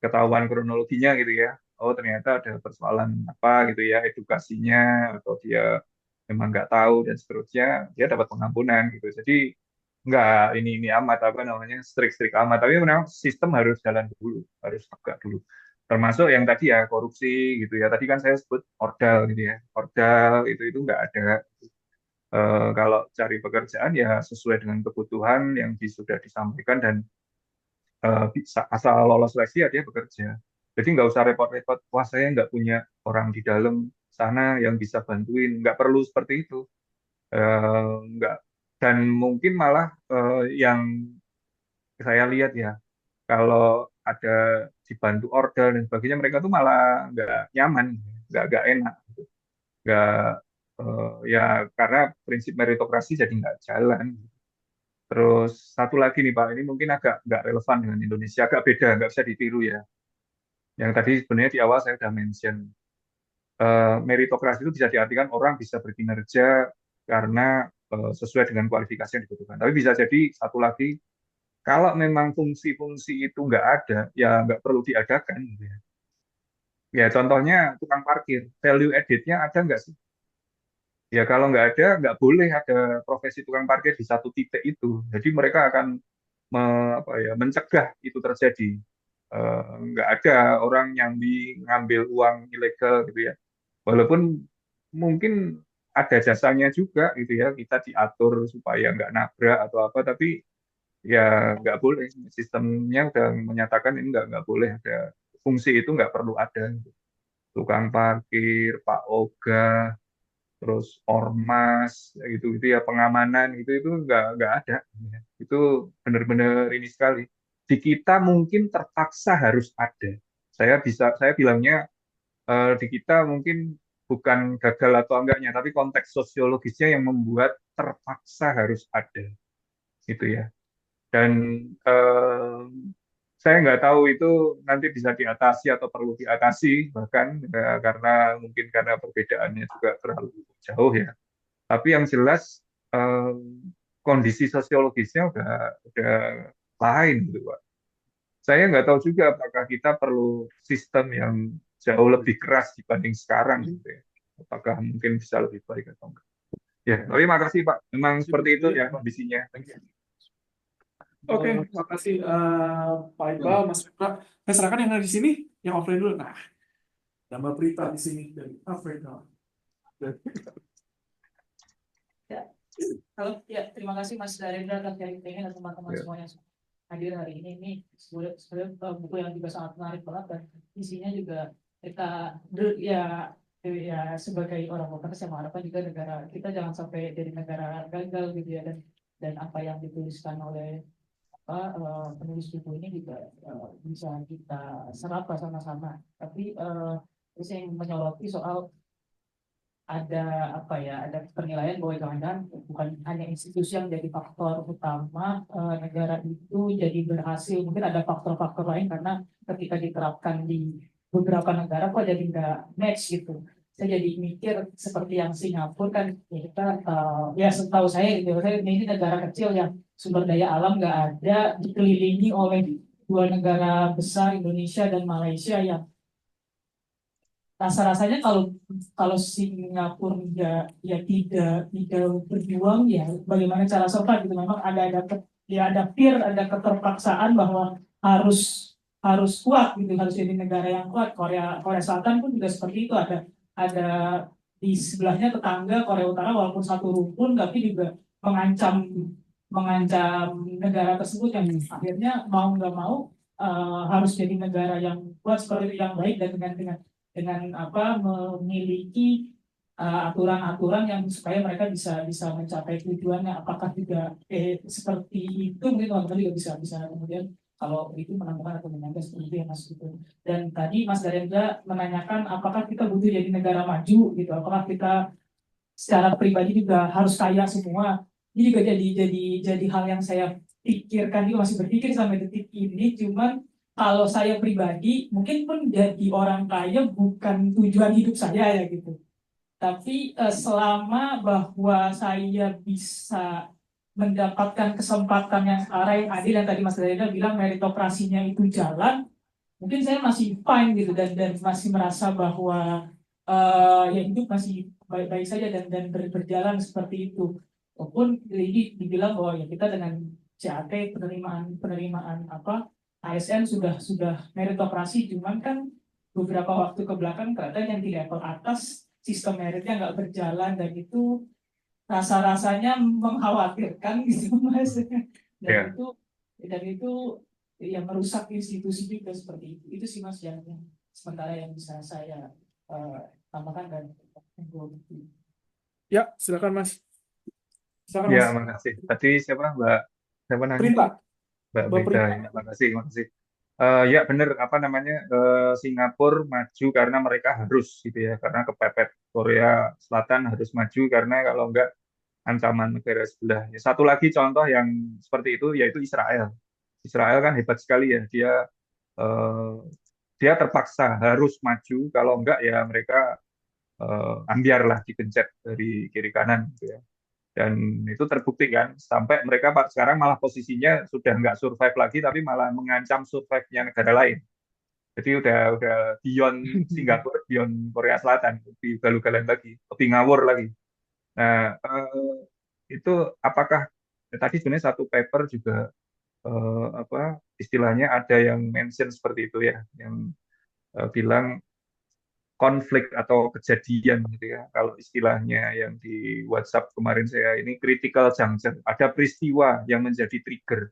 ketahuan kronologinya gitu ya, oh ternyata ada persoalan apa gitu ya, edukasinya, atau dia memang nggak tahu dan seterusnya, dia dapat pengampunan gitu. Jadi nggak ini amat apa namanya strik-strik amat, tapi memang sistem harus jalan dulu, harus tegak dulu. Termasuk yang tadi ya korupsi gitu ya. Tadi kan saya sebut ordal gitu ya. Ordal itu nggak ada. Kalau cari pekerjaan ya sesuai dengan kebutuhan yang sudah disampaikan dan bisa asal lolos seleksi ya dia bekerja. Jadi nggak usah repot-repot. Wah saya nggak punya orang di dalam sana yang bisa bantuin. Nggak perlu seperti itu. Nggak. Dan mungkin malah yang saya lihat ya, kalau ada dibantu order dan sebagainya, mereka tuh malah nggak nyaman, nggak enak, nggak ya karena prinsip meritokrasi jadi nggak jalan. Terus satu lagi nih Pak, ini mungkin agak nggak relevan dengan Indonesia, agak beda, nggak bisa ditiru ya. Yang tadi sebenarnya di awal saya sudah mention, meritokrasi itu bisa diartikan orang bisa berkinerja karena sesuai dengan kualifikasi yang dibutuhkan. Tapi bisa jadi satu lagi, kalau memang fungsi-fungsi itu nggak ada, ya nggak perlu diadakan. Gitu ya. Ya contohnya tukang parkir, value added-nya ada nggak sih? Ya kalau nggak ada, nggak boleh ada profesi tukang parkir di satu titik itu. Jadi mereka akan apa ya, mencegah itu terjadi. Nggak ada orang yang ngambil uang ilegal gitu ya. Walaupun mungkin ada jasanya juga gitu ya, kita diatur supaya nggak nabrak atau apa, tapi ya nggak boleh. Sistemnya udah menyatakan ini nggak boleh ada fungsi itu nggak perlu ada. Tukang parkir, Pak Oga, terus ormas, gitu ya pengamanan itu nggak ada. Itu benar-benar ini sekali. Di kita mungkin terpaksa harus ada. Saya bilangnya di kita mungkin bukan gagal atau enggaknya, tapi konteks sosiologisnya yang membuat terpaksa harus ada, gitu ya. Dan eh, saya nggak tahu itu nanti bisa diatasi atau perlu diatasi, bahkan karena mungkin karena perbedaannya juga terlalu jauh ya. Tapi yang jelas eh, kondisi sosiologisnya udah lain gitu Pak. Saya nggak tahu juga apakah kita perlu sistem yang jauh lebih keras dibanding sekarang gitu ya. Apakah mungkin bisa lebih baik atau enggak? Ya, tapi makasih Pak. Memang seperti itu ya Iya. kondisinya. Oke, makasih Pak Iqbal, Mas Fitra. Saya serahkan yang ada di sini, yang offline dulu. Nah, ada Mbak Prita di sini dari Afrika. Ya, ya, terima kasih Mas Darendra dan Kevin dan teman-teman Ya. semua yang hadir hari ini. Ini sebenarnya buku yang juga sangat menarik banget dan isinya juga kita ya sebagai orang lokal saya mengharapkan juga negara kita jangan sampai jadi negara gagal gitu ya dan apa yang dituliskan oleh penulis buku ini juga bisa kita serap sama-sama. Tapi saya ingin menyoroti soal ada penilaian bahwa jangan-jangan bukan hanya institusi yang jadi faktor utama negara itu jadi berhasil, mungkin ada faktor-faktor lain karena ketika diterapkan di beberapa negara kok jadi nggak match gitu. Saya jadi mikir seperti yang Singapura kan ya kita ya setahu saya gitu, ini negara kecil yang sumber daya alam nggak ada, dikelilingi oleh dua negara besar Indonesia dan Malaysia yang rasa-rasanya kalau kalau Singapura ya tidak berjuang ya bagaimana cara survive gitu, memang ada fear, ada keterpaksaan bahwa harus harus kuat gitu, harus jadi negara yang kuat. Korea Korea Selatan pun juga seperti itu, ada di sebelahnya tetangga Korea Utara walaupun satu rukun tapi juga mengancam mengancam negara tersebut yang akhirnya mau nggak mau harus jadi negara yang kuat seperti itu, yang baik dan dengan apa memiliki aturan-aturan yang supaya mereka bisa bisa mencapai tujuannya. Apakah juga seperti itu mungkin teman-teman juga bisa bisa kemudian kalau itu menemukan atau menyangka seperti itu ya Mas itu. Dan tadi Mas Darendra menanyakan apakah kita butuh jadi negara maju gitu, apakah kita secara pribadi juga harus kaya semua. Ini juga jadi hal yang saya pikirkan juga, masih berpikir sampai detik ini. Cuman kalau saya pribadi mungkin pun jadi orang kaya bukan tujuan hidup saya ya gitu. Tapi selama bahwa saya bisa mendapatkan kesempatan yang setara yang adil, yang tadi Mas Dada bilang meritokrasinya itu jalan, mungkin saya masih fine gitu dan masih merasa bahwa ya hidup masih baik-baik saja dan berjalan seperti itu. Walaupun ini dibilang bahwa ya kita dengan CAT penerimaan penerimaan apa ASN sudah meritokrasi, cuman kan beberapa waktu ke belakang ternyata yang di level atas sistem meritnya nggak berjalan dan itu rasa-rasanya mengkhawatirkan gitu Mas. Dan Ya. itu ya merusak institusi juga seperti itu. Itu sih Mas yang sementara yang bisa saya tambahkan dan Ya, silakan Mas. Silakan Ya, Mas. makasih. Tadi siapa nanya? Prita, Mbak Mbak Brita, Prita. ya, makasih, makasih. Ya benar apa namanya Singapura maju karena mereka harus gitu ya, karena kepepet. Korea Selatan harus maju karena kalau enggak ancaman negara sebelah. Ya, satu lagi contoh yang seperti itu yaitu Israel. Israel kan hebat sekali ya, eh, dia terpaksa harus maju, kalau enggak ya mereka ambiar lah digencet dari kiri kanan gitu ya. Dan itu terbukti kan, sampai mereka sekarang malah posisinya sudah nggak survive lagi, tapi malah mengancam survive-nya negara lain. Jadi udah beyond Singapura, beyond Korea Selatan, lebih ugal-ugalan lagi, lebih ngawur lagi. Nah, itu apakah tadi sebenarnya satu paper juga apa istilahnya ada yang mention seperti itu ya, yang bilang konflik atau kejadian gitu ya. Kalau istilahnya yang di WhatsApp kemarin saya ini critical juncture, ada peristiwa yang menjadi trigger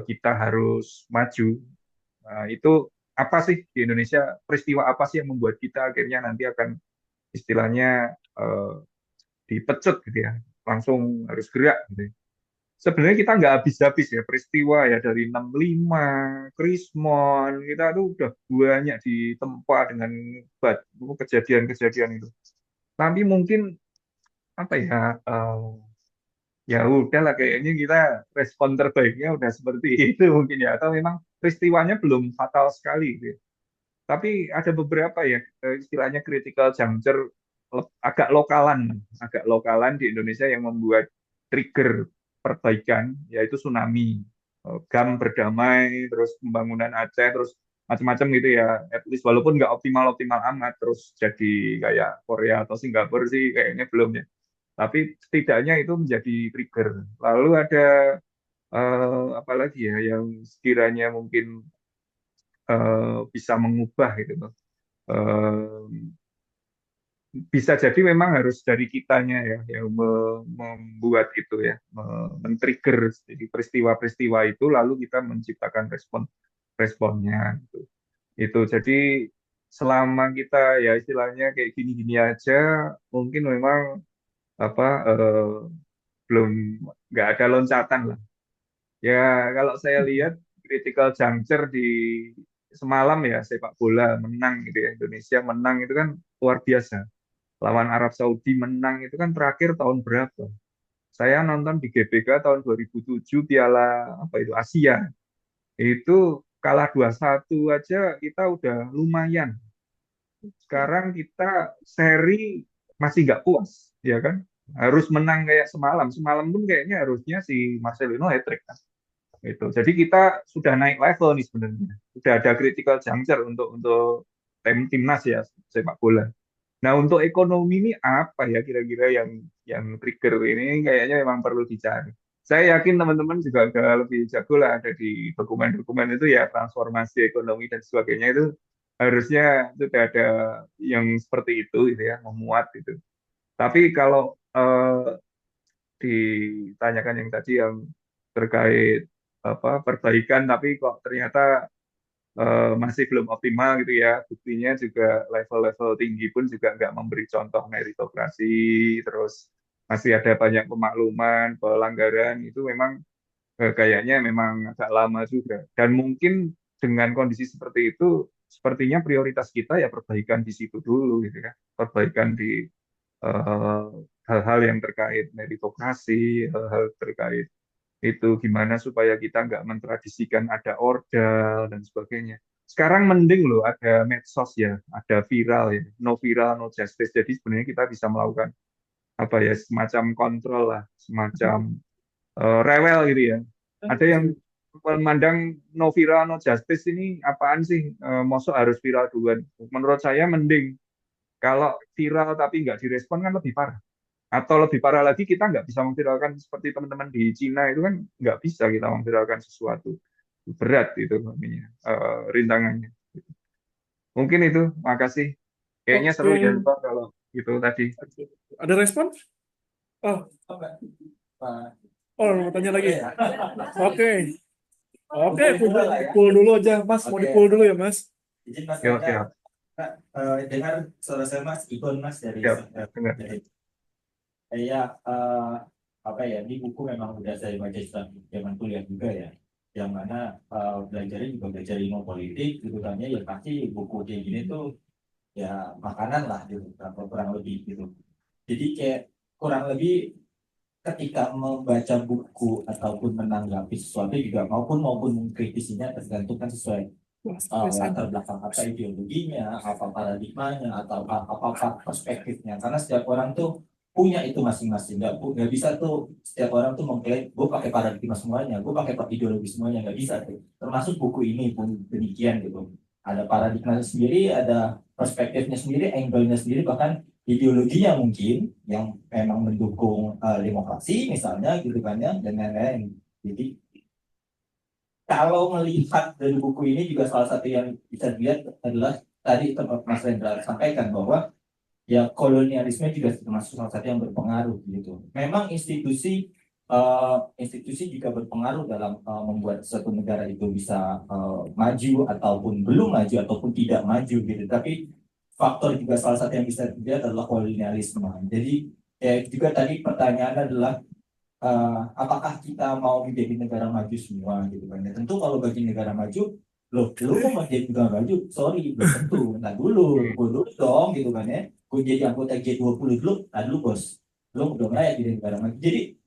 kita harus maju. Nah, itu apa sih di Indonesia, peristiwa apa sih yang membuat kita akhirnya nanti akan istilahnya dipecut gitu ya, langsung harus gerak gitu ya. Sebenarnya kita nggak habis-habis ya peristiwa ya, dari 65, Krismon, kita tuh udah banyak ditempa dengan kejadian-kejadian itu. Tapi mungkin apa ya, ya udahlah kayaknya kita respon terbaiknya udah seperti itu mungkin ya, atau memang peristiwanya belum fatal sekali gitu ya. Tapi ada beberapa ya istilahnya critical juncture agak lokalan di Indonesia yang membuat trigger perbaikan, yaitu tsunami, GAM berdamai, terus pembangunan Aceh, terus macam-macam gitu ya. At least walaupun nggak optimal-optimal amat, terus jadi kayak Korea atau Singapura sih kayaknya belum ya. Tapi setidaknya itu menjadi trigger. Lalu ada apa lagi ya yang sekiranya mungkin bisa mengubah gitu loh. Eh, bisa jadi memang harus dari kitanya ya yang membuat itu ya, men-trigger jadi peristiwa-peristiwa itu lalu kita menciptakan responnya gitu. Itu jadi selama kita ya istilahnya kayak gini-gini aja mungkin memang apa belum nggak ada loncatan lah. Ya kalau saya lihat critical juncture di semalam ya sepak bola menang gitu ya, Indonesia menang itu kan luar biasa. Lawan Arab Saudi menang itu kan terakhir tahun berapa? Saya nonton di GBK tahun 2007 Piala apa itu Asia. Itu kalah 2-1 aja kita udah lumayan. Sekarang kita seri masih nggak puas, ya kan? Harus menang kayak semalam. Semalam pun kayaknya harusnya si Marcelino hat-trick kan. Itu. Jadi kita sudah naik level nih sebenarnya. Sudah ada critical juncture untuk timnas ya sepak bola. Nah, untuk ekonomi ini apa ya kira-kira yang trigger ini kayaknya memang perlu dicari. Saya yakin teman-teman juga udah lebih jago lah ada di dokumen-dokumen itu ya transformasi ekonomi dan sebagainya itu harusnya sudah ada yang seperti itu gitu ya memuat itu. Tapi kalau ditanyakan yang tadi yang terkait apa perbaikan tapi kok ternyata masih belum optimal gitu ya. Buktinya juga level-level tinggi pun juga nggak memberi contoh meritokrasi, terus masih ada banyak pemakluman, pelanggaran itu memang kayaknya memang agak lama juga. Dan mungkin dengan kondisi seperti itu, sepertinya prioritas kita ya perbaikan di situ dulu gitu ya. Perbaikan di eh, hal-hal yang terkait meritokrasi, hal-hal terkait itu gimana supaya kita nggak mentradisikan ada ordal dan sebagainya. Sekarang mending loh ada medsos ya, ada viral ya, no viral no justice. Jadi sebenarnya kita bisa melakukan apa ya semacam kontrol lah, semacam rewel gitu ya. Ada yang memandang no viral no justice ini apaan sih? Mosok harus viral duluan. Menurut saya mending kalau viral tapi nggak direspon kan lebih parah. Atau lebih parah lagi kita nggak bisa memviralkan seperti teman-teman di Cina itu kan nggak bisa kita memviralkan sesuatu berat itu namanya rintangannya. Mungkin itu, makasih. Kayaknya seru ya Oke. Pak kalau itu tadi. Ada respon? Oh, mau tanya lagi. Oke. Oke, pull dulu aja, Mas. Mau di-pull dulu ya, Mas. Izin Mas Siap, Reza, siap, dengar suara saya Mas Igon Mas dari siap. Dengar. saya apa ya ini buku memang udah saya baca zaman kuliah juga ya, yang mana belajarnya juga belajar ilmu politik gitu kan ya pasti buku kayak gini tuh ya makanan lah gitu kurang lebih gitu. Jadi kayak kurang lebih ketika membaca buku ataupun menanggapi sesuatu juga maupun mengkritisinya tergantung kan sesuai latar belakang apa ideologinya, apa paradigmanya, atau apa perspektifnya. Karena setiap orang tuh punya itu masing-masing. Nggak bisa tuh setiap orang tuh mengklaim, gue pakai paradigma semuanya, gue pakai ideologi semuanya. Nggak bisa tuh. Termasuk buku ini pun demikian gitu. Ada paradigma sendiri, ada perspektifnya sendiri, angle-nya sendiri, bahkan ideologinya mungkin yang memang mendukung demokrasi misalnya gitu kan ya, dan lain-lain. Jadi kalau melihat dari buku ini juga salah satu yang bisa dilihat adalah tadi tempat Mas Rendra sampaikan bahwa ya kolonialisme juga termasuk salah satu yang berpengaruh gitu. Memang institusi juga berpengaruh dalam membuat suatu negara itu bisa maju ataupun belum maju ataupun tidak maju gitu. Tapi faktor juga salah satu yang bisa dilihat adalah kolonialisme. Jadi ya juga tadi pertanyaannya adalah apakah kita mau menjadi negara maju semua gitu kan ya. Tentu kalau bagi negara maju lu mau menjadi negara maju sorry belum tentu nah gue dulu dong gitu kan ya gue jadi anggota G20 dulu bos lu belum layak jadi negara maju. Jadi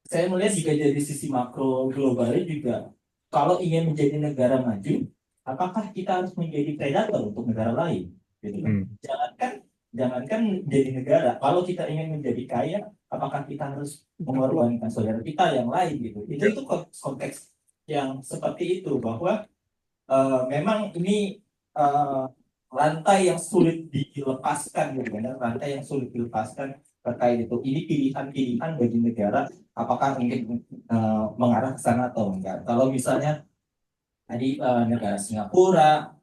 saya melihat jika dari sisi makro globalnya juga kalau ingin menjadi negara maju apakah kita harus menjadi predator untuk negara lain gitu kan. Jangankan menjadi negara, kalau kita ingin menjadi kaya, apakah kita harus mengorbankan saudara kita yang lain gitu? Itu konteks yang seperti itu bahwa memang ini rantai yang sulit dilepaskan gitu kan, rantai yang sulit dilepaskan terkait itu. Ini pilihan-pilihan bagi negara, apakah mungkin mengarah ke sana atau enggak. Kalau misalnya tadi negara Singapura,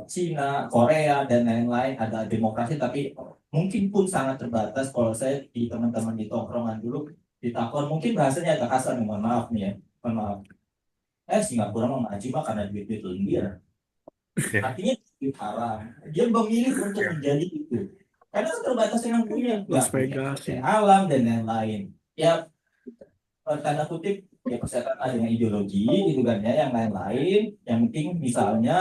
Cina, Korea, dan lain-lain ada demokrasi, tapi mungkin pun sangat terbatas. Kalau saya di teman-teman di tongkrongan dulu ditakon, mungkin bahasanya agak kasar, nih, mohon maaf nih ya, mohon maaf. Singapura mau maju mah karena duit-duit dia. Ya, Artinya duit haram. Dia memilih untuk ya, menjadi itu. Karena terbatas yang punya, nggak Las punya Vegas sumber ya. alam dan lain-lain. Ya tanda kutip ya persetan dengan ideologi gitu kan ya, yang lain-lain. Yang penting misalnya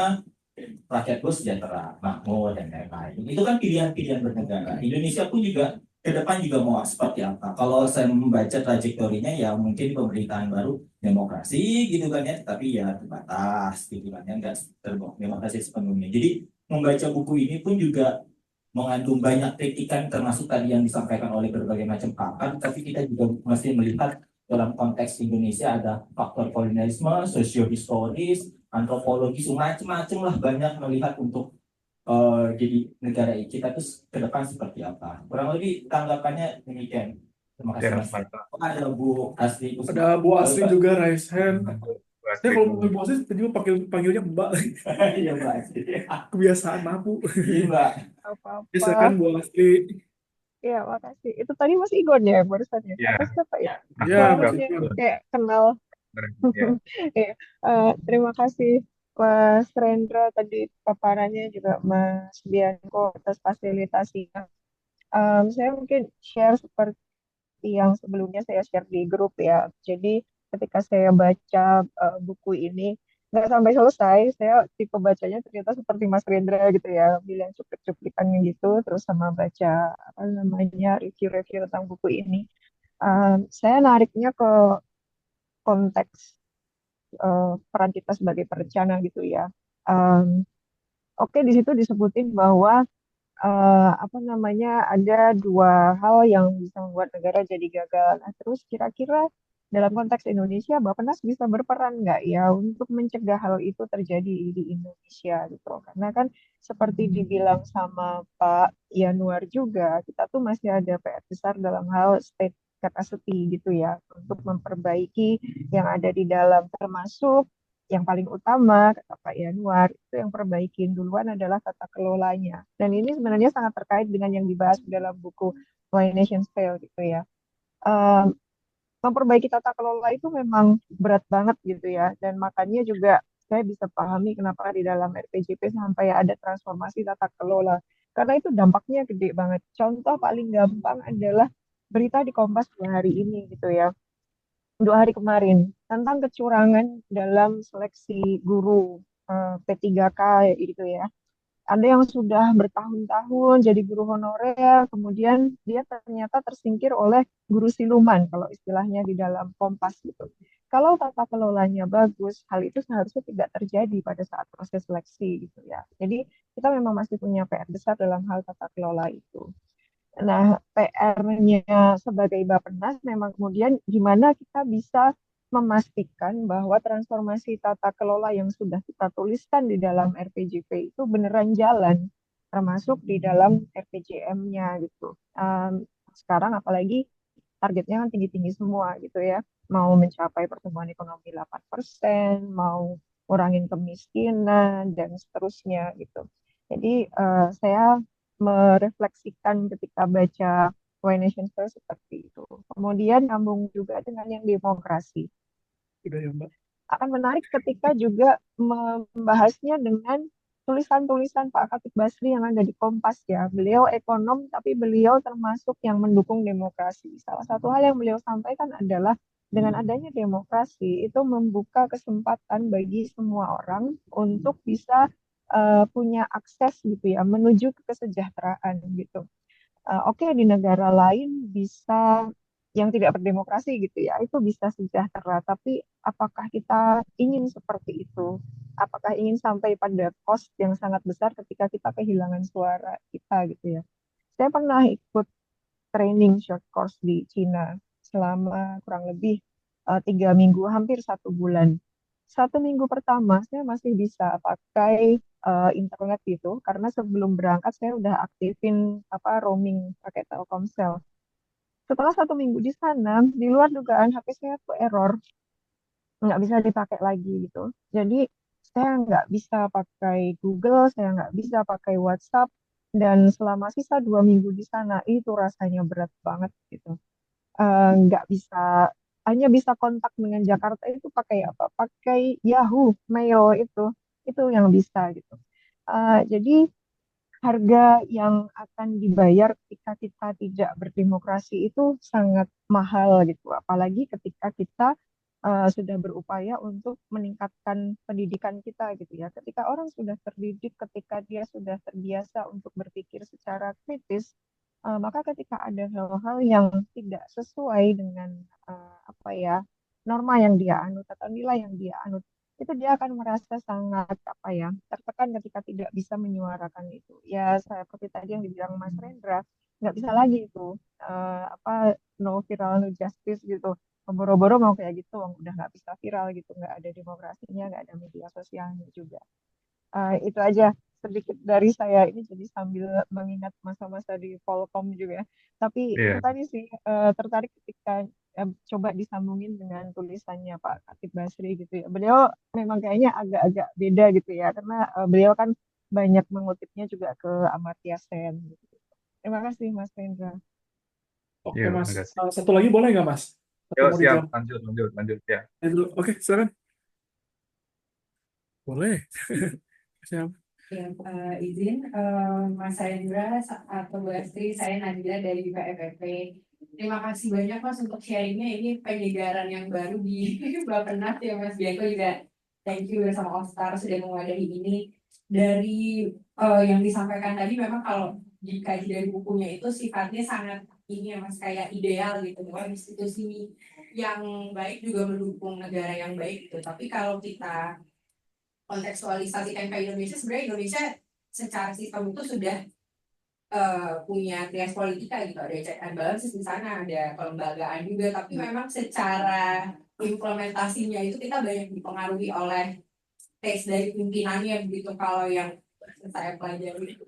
rakyat gue sejahtera, makmur dan lain-lain. Itu kan pilihan-pilihan bernegara. Indonesia pun juga ke depan juga mau seperti apa. Kalau saya membaca trajektorinya ya mungkin pemerintahan baru demokrasi gitu kan ya, tapi ya terbatas gitu kan ya, nggak demokrasi sepenuhnya. Jadi membaca buku ini pun juga mengandung banyak kritikan termasuk tadi yang disampaikan oleh berbagai macam pakar, tapi kita juga mesti melihat dalam konteks Indonesia ada faktor kolonialisme, sosiohistoris, antropologis, macam-macam lah, banyak melihat untuk jadi negara kita itu ke depan seperti apa. Kurang lebih tanggapannya demikian. Terima kasih ya, Mas. mantap. Ada Bu Asri Ada Kusma. Bu Lalu Asri Pak. juga raise hand. Bahas Saya kalau itu. panggil Bu Asri tiba panggilnya Mbak. Iya Mbak Asri. Kebiasaan mabuk. Iya Mbak. Bisa kan Apa-apa. Bu Asri? Ya, makasih. Itu tadi Mas Igon ya barusan ya? Ya, Apa siapa ya? Ya, Mas Suaranya Igun. kayak kenal. ya, Ya, terima kasih Mas Rendra tadi paparannya juga Mas Bianco atas fasilitasinya. Saya mungkin share seperti yang sebelumnya saya share di grup ya. Jadi ketika saya baca buku ini nggak sampai selesai, saya tipe bacanya ternyata seperti Mas Rendra gitu ya, bilang cuplik-cuplikannya gitu, terus sama baca apa namanya review-review tentang buku ini. Saya nariknya ke konteks peran kita sebagai perencana gitu ya. Um, Oke, di situ disebutin bahwa apa namanya ada dua hal yang bisa membuat negara jadi gagal. Nah, terus kira-kira dalam konteks Indonesia, Bappenas bisa berperan nggak ya untuk mencegah hal itu terjadi di Indonesia gitu? Karena kan seperti dibilang sama Pak Yanuar juga, kita tuh masih ada PR besar dalam hal state capacity gitu ya untuk memperbaiki yang ada di dalam, termasuk yang paling utama, kata Pak Yanuar, itu yang perbaikin duluan adalah tata kelolanya. Dan ini sebenarnya sangat terkait dengan yang dibahas di dalam buku Why Nations Fail gitu ya. Um, Memperbaiki tata kelola itu memang berat banget gitu ya. Dan makanya juga saya bisa pahami kenapa di dalam RPJP sampai ada transformasi tata kelola. Karena itu dampaknya gede banget. Contoh paling gampang adalah berita di Kompas 2 hari ini gitu ya. 2 hari kemarin tentang kecurangan dalam seleksi guru P3K gitu ya. Ada yang sudah bertahun-tahun jadi guru honorer, kemudian dia ternyata tersingkir oleh guru siluman kalau istilahnya di dalam Kompas gitu. Kalau tata kelolanya bagus, hal itu seharusnya tidak terjadi pada saat proses seleksi gitu ya. Jadi kita memang masih punya PR besar dalam hal tata kelola itu. Nah, PR-nya sebagai Bappenas memang kemudian gimana kita bisa memastikan bahwa transformasi tata kelola yang sudah kita tuliskan di dalam RPJP itu beneran jalan, termasuk di dalam RPJM-nya gitu. Sekarang apalagi targetnya kan tinggi-tinggi semua gitu ya, mau mencapai pertumbuhan ekonomi 8%, mau ngurangin kemiskinan, dan seterusnya gitu. Jadi saya merefleksikan ketika baca Why Nations First seperti itu. Kemudian nyambung juga dengan yang demokrasi. Udah ya, Mbak. Akan menarik ketika juga membahasnya dengan tulisan-tulisan Pak Khatib Basri yang ada di Kompas ya. Beliau ekonom, tapi beliau termasuk yang mendukung demokrasi. Salah satu hal yang beliau sampaikan adalah dengan adanya demokrasi itu membuka kesempatan bagi semua orang untuk bisa punya akses gitu ya menuju ke kesejahteraan gitu. Oke, di negara lain bisa yang tidak berdemokrasi gitu ya, itu bisa sejahtera. Tapi apakah kita ingin seperti itu? Apakah ingin sampai pada cost yang sangat besar ketika kita kehilangan suara kita gitu ya? Saya pernah ikut training short course di Cina selama kurang lebih 3 minggu, hampir 1 bulan. 1 minggu pertama saya masih bisa pakai internet gitu, karena sebelum berangkat saya udah aktifin apa roaming pakai Telkomsel. setelah 1 minggu di sana, di luar dugaan HP saya tuh error, nggak bisa dipakai lagi gitu. Jadi saya nggak bisa pakai Google, saya nggak bisa pakai WhatsApp, dan selama sisa 2 minggu di sana itu rasanya berat banget gitu. Nggak bisa, hanya bisa kontak dengan Jakarta itu pakai apa? Pakai Yahoo Mail itu yang bisa gitu. Jadi harga yang akan dibayar ketika kita tidak berdemokrasi itu sangat mahal gitu. Apalagi ketika kita sudah berupaya untuk meningkatkan pendidikan kita gitu ya. Ketika orang sudah terdidik, ketika dia sudah terbiasa untuk berpikir secara kritis, maka ketika ada hal-hal yang tidak sesuai dengan apa ya, norma yang dia anut atau nilai yang dia anut, itu dia akan merasa sangat apa ya, tertekan ketika tidak bisa menyuarakan itu. Ya seperti tadi yang dibilang Mas Rendra, nggak bisa lagi itu apa, no viral no justice gitu. Boro-boro mau kayak gitu, udah nggak bisa viral gitu, nggak ada demokrasinya, nggak ada media sosialnya juga. Itu aja sedikit dari saya, ini jadi sambil mengingat masa-masa di Polkom juga ya. Tapi itu Iya. tadi sih, tertarik ketika coba disambungin dengan tulisannya Pak Khatib Basri gitu ya. Beliau memang kayaknya agak-agak beda gitu ya, karena beliau kan banyak mengutipnya juga ke Amartya Sen gitu. Terima kasih Mas Rendra. Oke, Iya, Mas. terima kasih. Satu lagi boleh nggak, Mas? Atau Yuk, mau siap. dijawab? Lanjut ya. Oke, silakan. Boleh. Siap. Ya, izin Mas Hendra atau Bu Astri, saya Nadira dari BPFFP. Terima kasih banyak Mas untuk sharingnya. Ini penyegaran yang baru di Bappenas ya Mas Bianco juga. Thank you sama All Star sudah mewadahi ini. Dari yang disampaikan tadi memang kalau dikaji dari bukunya itu sifatnya sangat ini ya Mas, kayak ideal gitu, bahwa institusi yang baik juga mendukung negara yang baik gitu. Tapi kalau kita kontekstualisasikan ke Indonesia, sebenarnya Indonesia secara sistem itu sudah punya trias politika gitu, ada check and balances di sana, ada kelembagaan juga, tapi memang secara implementasinya itu kita banyak dipengaruhi oleh taste dari pimpinannya begitu. Kalau yang saya pelajari,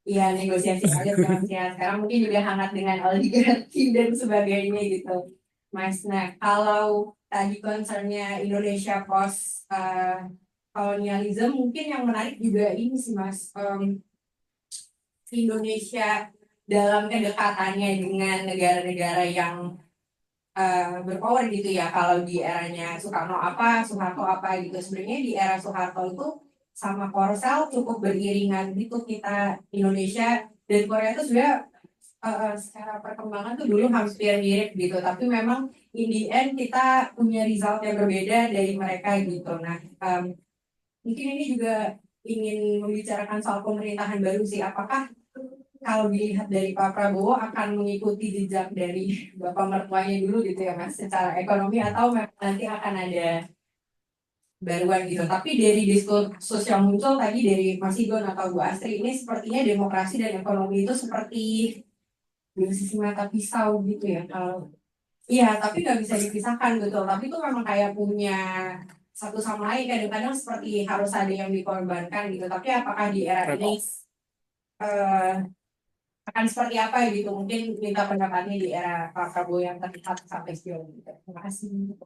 iya negosiasi aja Mas ya. Sekarang mungkin juga hangat dengan oligarki dan sebagainya gitu, Mas. Nah, kalau tadi concernnya Indonesia post kolonialisme, mungkin yang menarik juga ini sih Mas, Indonesia dalam kedekatannya dengan negara-negara yang berpower gitu ya. Kalau di eranya Soekarno apa, Soeharto apa gitu. Sebenarnya di era Soeharto itu sama Korsel cukup beriringan gitu, kita Indonesia dan Korea itu sudah secara perkembangan tuh dulu hampir mirip gitu. Tapi memang in the end kita punya result yang berbeda dari mereka gitu. Nah, mungkin ini juga ingin membicarakan soal pemerintahan baru sih. Apakah kalau dilihat dari Pak Prabowo akan mengikuti jejak dari Bapak mertuanya dulu gitu ya Mas, secara ekonomi, atau nanti akan ada baruan gitu. Tapi dari diskursus yang muncul tadi dari Mas Igon atau Bu Astri, ini sepertinya demokrasi dan ekonomi itu seperti dua sisi mata pisau gitu ya. Kalau iya, tapi nggak bisa dipisahkan gitu. Tapi itu memang kayak punya satu sama lain, kadang-kadang seperti harus ada yang dikorbankan gitu. Tapi apakah di era ini akan seperti apa gitu? Mungkin minta pendapatnya di era Pak Prabowo yang terlihat sampai sejauh ini. Terima kasih.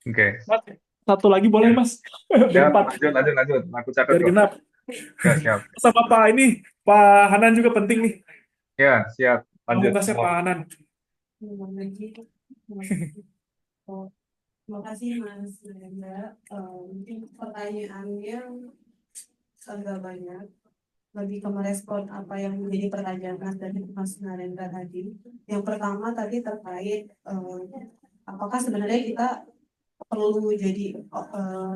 Oke. Mas, satu lagi boleh, Mas? Siap, Berempat. lanjut. Aku catat Biar kok. genap. Ya, siap. Sama Pak ini, Pak Hanan juga penting nih. Ya, siap. Lanjut. Pamungkasnya Pak Hanan. Terima kasih Mas Nanda. Mungkin pertanyaannya agak banyak, lebih ke merespon apa yang menjadi pertanyaan Mas dari Mas Narendra tadi. Yang pertama tadi terkait apakah sebenarnya kita perlu jadi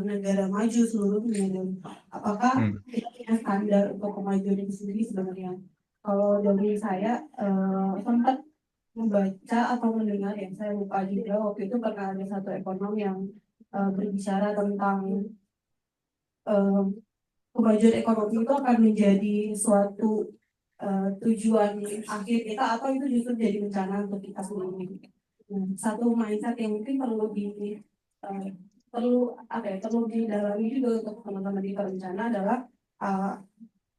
negara maju seluruhnya, dan apakah kita punya standar untuk kemajuan itu sendiri sebenarnya. Kalau dari saya sempat membaca atau mendengar, yang saya lupa juga, waktu itu pernah ada satu ekonom yang berbicara tentang kemajuan ekonomi itu akan menjadi suatu tujuan akhir kita, atau itu justru jadi bencana untuk kita sendiri. Satu mindset yang mungkin perlu didalami juga untuk teman-teman di perencana adalah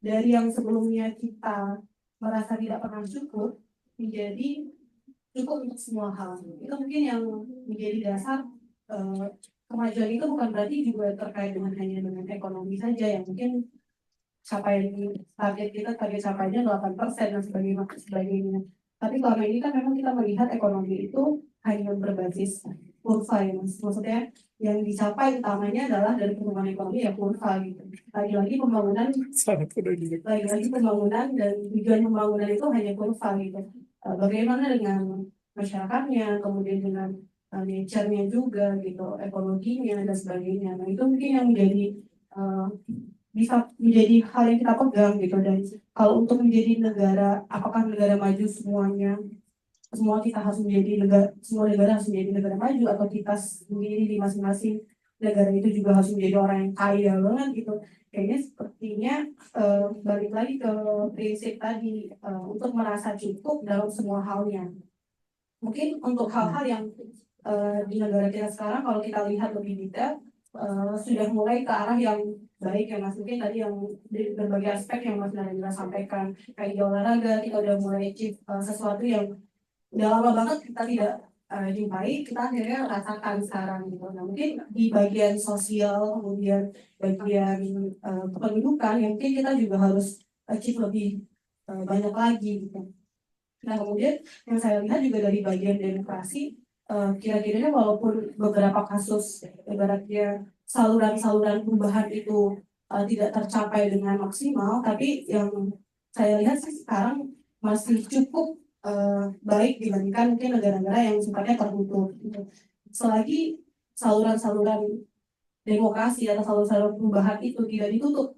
dari yang sebelumnya kita merasa tidak pernah cukup, menjadi cukup untuk semua hal. Itu mungkin yang menjadi dasar kemajuan itu bukan berarti juga terkait dengan hanya dengan ekonomi saja yang mungkin capaian target kita target capaiannya 8% dan sebagainya. Tapi selama ini kan memang kita melihat ekonomi itu hanya berbasis kurva ya mas. Maksudnya yang dicapai utamanya adalah dari pertumbuhan ekonomi ya kurva gitu. Lagi-lagi pembangunan Sangat mudah juga. lagi-lagi pembangunan dan tujuan pembangunan itu hanya kurva gitu. Bagaimana dengan masyarakatnya, kemudian dengan nature-nya juga gitu, ekologinya dan sebagainya. Nah itu mungkin yang menjadi bisa menjadi hal yang kita pegang gitu. Dan kalau untuk menjadi negara, apakah negara maju semuanya, semua kita harus menjadi negara, semua negara harus menjadi negara maju, atau kita sendiri di masing-masing negara itu juga harus menjadi orang yang kaya banget gitu. Kayaknya sepertinya balik lagi ke prinsip tadi, untuk merasa cukup dalam semua halnya. Mungkin untuk hal-hal yang di negara kita sekarang kalau kita lihat lebih detail sudah mulai ke arah yang baik ya mas. Mungkin tadi yang di berbagai aspek yang mas Narendra sampaikan, kayak di olahraga kita udah mulai achieve sesuatu yang udah lama banget kita tidak jumpai, kita akhirnya rasakan sekarang gitu. Nah mungkin di bagian sosial, kemudian bagian kependudukan yang mungkin kita juga harus achieve lebih banyak lagi gitu. Nah kemudian yang saya lihat juga dari bagian demokrasi, kira-kira walaupun beberapa kasus ibaratnya saluran-saluran perubahan itu tidak tercapai dengan maksimal, tapi yang saya lihat sih sekarang masih cukup baik dibandingkan mungkin negara-negara yang sifatnya tertutup gitu. Selagi saluran-saluran demokrasi atau saluran-saluran perubahan itu tidak ditutup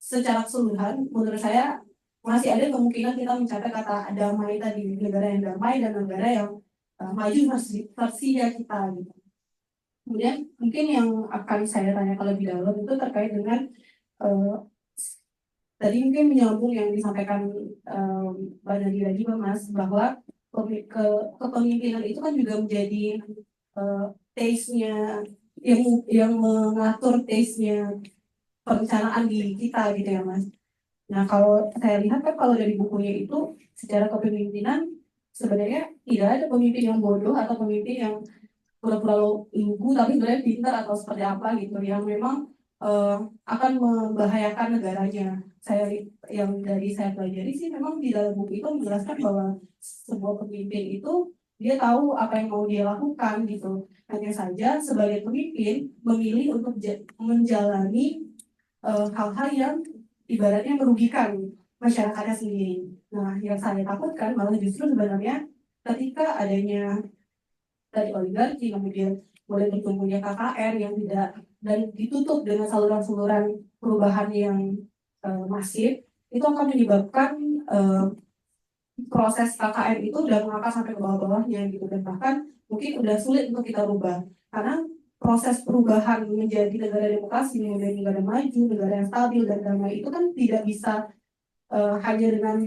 secara keseluruhan, menurut saya masih ada kemungkinan kita mencapai kata damai tadi, negara yang damai dan negara yang maju versinya kita gitu. Kemudian mungkin yang akan saya tanyakan lebih dalam itu terkait dengan tadi mungkin menyambung yang disampaikan Mbak Nadira juga mas, bahwa kepemimpinan itu kan juga menjadi taste-nya yang mengatur taste-nya perencanaan di kita gitu ya mas. Nah kalau saya lihat kan kalau dari bukunya itu secara kepemimpinan sebenarnya tidak ada pemimpin yang bodoh atau pemimpin yang pura-pura lugu tapi sebenarnya pintar atau seperti apa gitu yang memang akan membahayakan negaranya. Saya yang dari saya pelajari sih memang di dalam buku itu menjelaskan bahwa sebuah pemimpin itu dia tahu apa yang mau dia lakukan gitu. Hanya saja sebagai pemimpin memilih untuk menjalani hal-hal yang ibaratnya merugikan masyarakatnya sendiri. Nah, yang saya takutkan malah justru sebenarnya ketika adanya dari oligarki, kemudian mulai bertumbuhnya KKR yang tidak dan ditutup dengan saluran-saluran perubahan yang masif, itu akan menyebabkan proses KKR itu udah mengakar sampai ke bawah-bawahnya gitu, dan bahkan mungkin udah sulit untuk kita rubah karena proses perubahan menjadi negara demokrasi, menjadi negara maju, negara yang stabil dan damai itu kan tidak bisa hanya dengan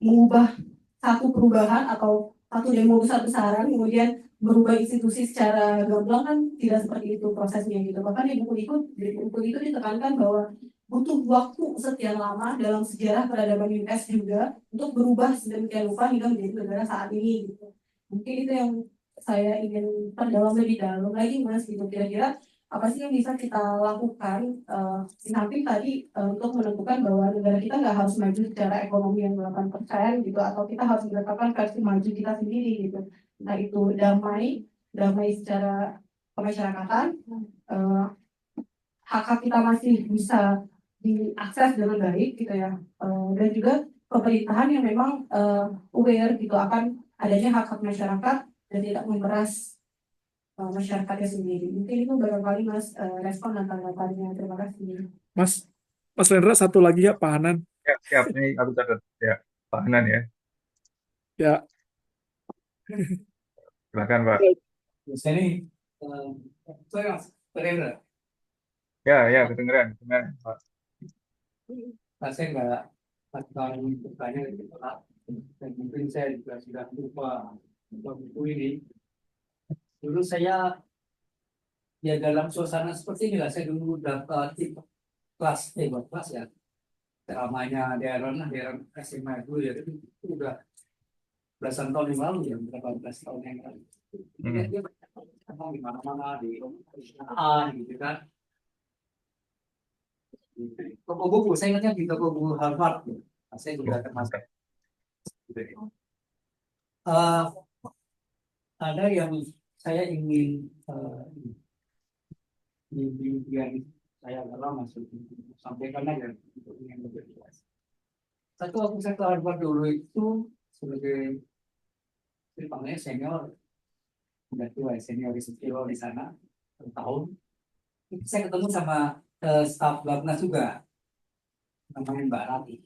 mengubah satu perubahan atau satu demo besar-besaran kemudian berubah institusi secara gamblang, kan tidak seperti itu prosesnya gitu. Bahkan di buku itu ditekankan bahwa butuh waktu sekian lama dalam sejarah peradaban US juga untuk berubah sedemikian rupa hingga menjadi negara saat ini gitu. Mungkin itu yang saya ingin perdalam lebih dalam lagi mas gitu, kira-kira apa sih yang bisa kita lakukan di samping tadi untuk menentukan bahwa negara kita nggak harus maju secara ekonomi yang 8% gitu, atau kita harus menetapkan versi maju kita sendiri gitu. Nah itu damai secara kemasyarakatan, hak-hak kita masih bisa diakses dengan baik gitu ya, dan juga pemerintahan yang memang aware gitu akan adanya hak-hak masyarakat dan tidak memeras masyarakatnya sendiri. Mungkin itu barangkali mas respon dan tanggapannya. Terima kasih. Mas Rendra, satu lagi ya Pak Hanan. Ya, siap. Ini aku catat ya, Pak Hanan ya. Ya. Silakan Pak. Ini saya Rendra. Ya, kedengeran Pak. Saya nggak tahu bertanya gitu Pak. Dan mungkin saya juga sudah lupa buku ini. Dulu saya ya dalam suasana seperti inilah saya dulu dapat kelas ya ceramahnya daerah SMA dulu ya itu udah belasan tahun yang lalu ya, berapa belas tahun yang lalu. Dia ngomong di mana-mana di perusahaan gitu kan. Toko buku, saya ingatnya di toko buku Harvard. Saya juga termasuk. Ada yang saya ingin yang saya lama sampaikan aja untuk yang lebih jelas. Satu waktu saya ke Harvard dulu itu sebagai panggilnya senior, udah tua senior di sana tahun. Saya ketemu sama staf Bagnas juga, namanya Mbak Rati.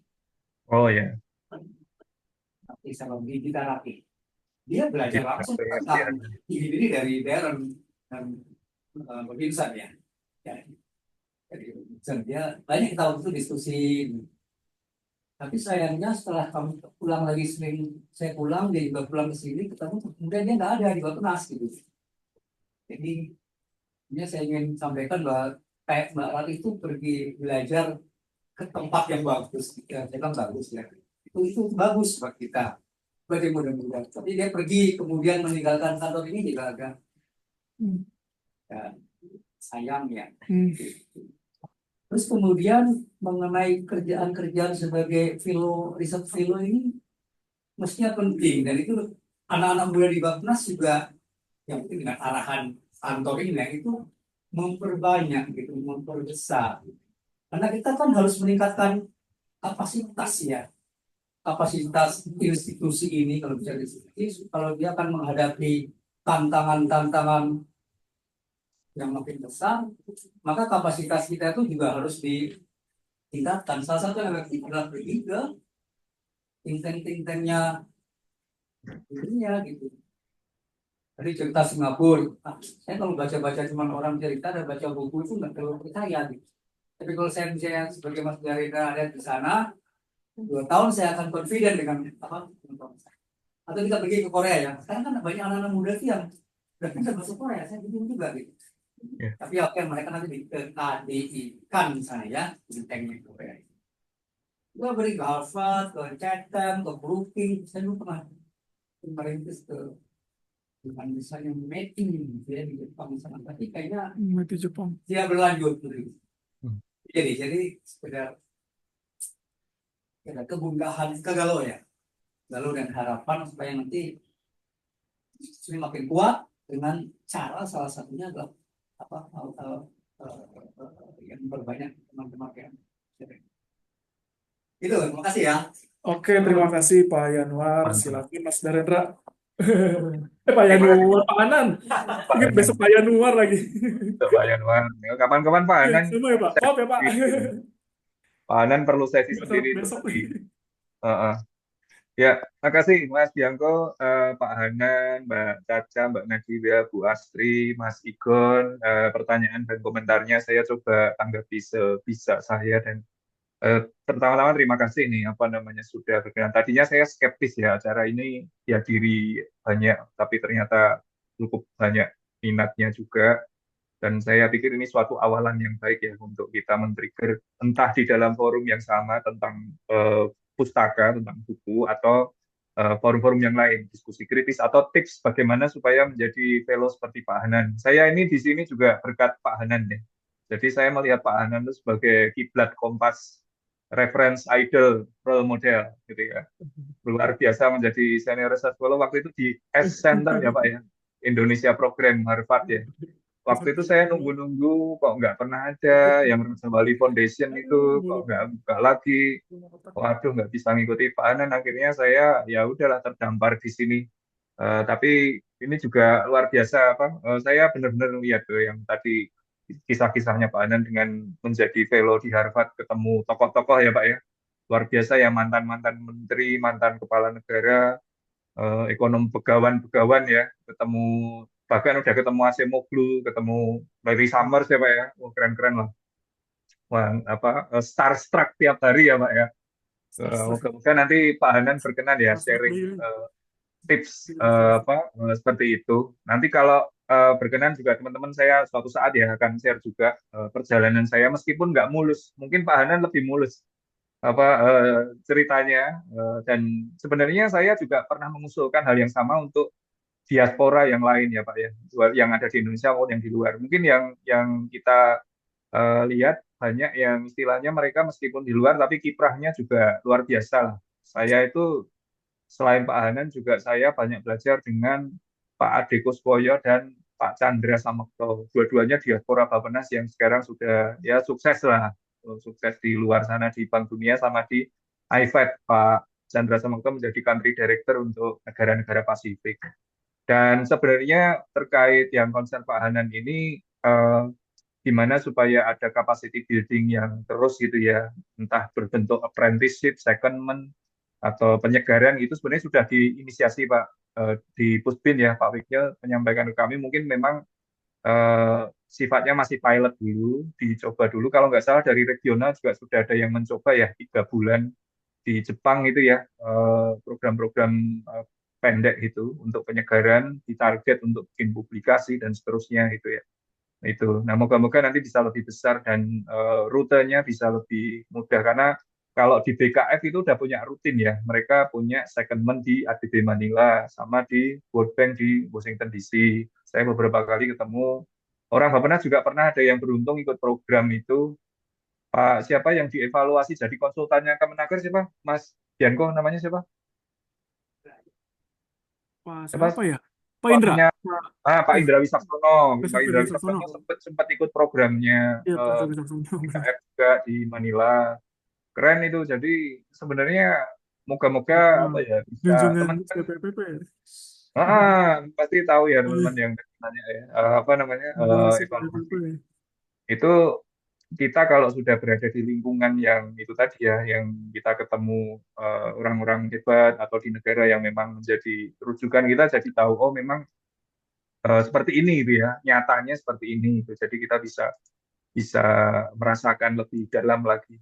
Oh ya. Rati sama Gita Rati. Dia belajar Ya, langsung ya, tentang ini dari Darren dan Robinson ya. Jadi dia banyak kita waktu itu diskusi. Tapi sayangnya setelah kami pulang lagi saya pulang, dia juga pulang ke sini, ketemu kemudian dia nggak ada di Bappenas gitu. Jadi ini saya ingin sampaikan bahwa kayak Mbak Rati itu pergi belajar ke tempat yang bagus, ya, saya kan bagus ya. Itu bagus buat kita, bagi muda-muda. Tapi dia pergi kemudian meninggalkan kantor ini juga agak ya, sayang ya. Terus kemudian mengenai kerjaan-kerjaan sebagai riset filo ini mestinya penting, dan itu anak-anak muda di Bappenas juga yang penting dengan arahan kantor ini ya, itu memperbanyak gitu, memperbesar. Karena kita kan harus meningkatkan kapasitas ya, kapasitas institusi ini kalau bisa disebut, kalau dia akan menghadapi tantangan-tantangan yang makin besar, maka kapasitas kita itu juga harus ditingkatkan. Salah satu yang kita adalah pergi ke think-tanknya dunia gitu. Tadi cerita Singapura, saya kalau baca-baca cuma orang cerita dan baca buku itu nggak terlalu percaya gitu. Tapi kalau saya misalnya sebagai Mas Jarina ada di sana, 2 tahun saya akan confident dengan apa? Atau kita pergi ke Korea ya. Sekarang kan banyak anak-anak muda sih yang udah bisa masuk Korea, saya bingung juga gitu. Yeah. Tapi oke, mereka nanti diikan misalnya ya, di tanknya Korea. Gue beri ke Harvard, ke Chatham, ke Brookings, saya dulu pernah merintis ke bukan misalnya meeting gitu ya di Jepang misalnya, tapi kayaknya Di Jepang. dia berlanjut gitu. Jadi sekedar kebunggahan galau ya, galau dan harapan supaya nanti semakin kuat dengan cara salah satunya adalah apa yang berbanyak teman-teman yang itu. Terima kasih ya. Oke, terima kasih Pak Yanuar. Mantap. Silakan Mas Darendra. Pak Yanuar, Pak Anan. Ingat besok Pak Yanuar lagi. Pak Yanuar. Kapan-kapan Pak Anan. Sama ya Pak. Maaf ya Pak. Pak Anan perlu sesi sendiri itu Besok. tadi. Ya, makasih Mas Bianco, Pak Hanan, Mbak Caca, Mbak Nadira, Bu Astri, Mas Igon. Pertanyaan dan komentarnya saya coba tanggapi sebisa saya, dan pertama-tama terima kasih nih sudah berkenan. Tadinya saya skeptis ya, acara ini dihadiri banyak, tapi ternyata cukup banyak minatnya juga. Dan saya pikir ini suatu awalan yang baik ya untuk kita men-trigger entah di dalam forum yang sama tentang pustaka, tentang buku, atau forum-forum yang lain, diskusi kritis atau tips bagaimana supaya menjadi fellow seperti Pak Hanan. Saya ini di sini juga berkat Pak Hanan ya. Jadi saya melihat Pak Hanan itu sebagai kiblat kompas, reference idol, role model gitu ya. Luar biasa menjadi senior research fellow waktu itu di S Center ya Pak ya, Indonesia Program Harvard ya. Waktu itu saya nunggu-nunggu kok nggak pernah ada, yang Raja Wali Foundation itu kok nggak buka lagi. Waduh, nggak bisa ngikuti Pak Anan. Akhirnya saya ya udahlah terdampar di sini. Tapi ini juga luar biasa saya benar-benar lihat tuh yang tadi kisah-kisahnya Pak Anan dengan menjadi fellow di Harvard, ketemu tokoh-tokoh ya Pak ya. Luar biasa ya, mantan-mantan menteri, mantan kepala negara, ekonom pegawan ya, ketemu, bahkan udah ketemu Acemoglu, ketemu Larry Summers ya Pak ya. Wah, keren-keren lah. Wah, starstruck tiap hari ya Pak ya. Moga-moga nanti Pak Hanan berkenan ya sharing tips seperti itu. Nanti kalau berkenan juga teman-teman, saya suatu saat ya akan share juga perjalanan saya, meskipun nggak mulus. Mungkin Pak Hanan lebih mulus. ceritanya. Dan sebenarnya saya juga pernah mengusulkan hal yang sama untuk diaspora yang lain ya Pak ya, yang ada di Indonesia maupun yang di luar. Mungkin yang kita lihat banyak yang istilahnya mereka meskipun di luar tapi kiprahnya juga luar biasa lah. Saya itu selain Pak Hanan juga saya banyak belajar dengan Pak Ade Kuswoyo dan Pak Chandra Samekto. Dua-duanya diaspora Bappenas yang sekarang sudah ya sukses lah, sukses di luar sana di Bank Dunia sama di IFAD. Pak Chandra Samekto menjadi country director untuk negara-negara Pasifik. Dan sebenarnya terkait yang konser Pak Hanan ini, gimana supaya ada capacity building yang terus gitu ya, entah berbentuk apprenticeship, secondment, atau penyegaran itu sebenarnya sudah diinisiasi Pak di Pusbin ya, Pak Wikil menyampaikan ke kami, mungkin memang sifatnya masih pilot dulu, dicoba dulu. Kalau nggak salah dari regional juga sudah ada yang mencoba ya 3 bulan di Jepang itu ya, program-program pendek itu untuk penyegaran, ditarget untuk bikin publikasi dan seterusnya gitu ya. Itu. Nah, moga-moga nanti bisa lebih besar dan rutenya bisa lebih mudah karena kalau di BKF itu udah punya rutin ya. Mereka punya secondment di ADB Manila sama di World Bank di Washington DC. Saya beberapa kali ketemu orang Bappenas juga pernah ada yang beruntung ikut program itu. Pak siapa yang dievaluasi jadi konsultannya Kemenaker siapa? Mas Bianco namanya siapa? Pak Siapa? siapa ya? Pak Indra. Suaminya Pak Eh, Indra Wicaksono. Pak Christopher Indra Wicaksono. Wicaksono sempat ikut programnya Iya, Pak Wicaksono. BKF juga di Manila. Keren itu. Jadi sebenarnya moga-moga apa ya bisa Junjungan teman-teman CPPP. pasti tahu ya teman-teman yang nanya ya apa namanya Junjungan evaluasi CPPP. itu kita kalau sudah berada di lingkungan yang itu tadi ya yang kita ketemu orang-orang hebat atau di negara yang memang menjadi rujukan kita jadi tahu oh memang seperti ini gitu ya nyatanya seperti ini gitu. Jadi kita bisa bisa merasakan lebih dalam lagi.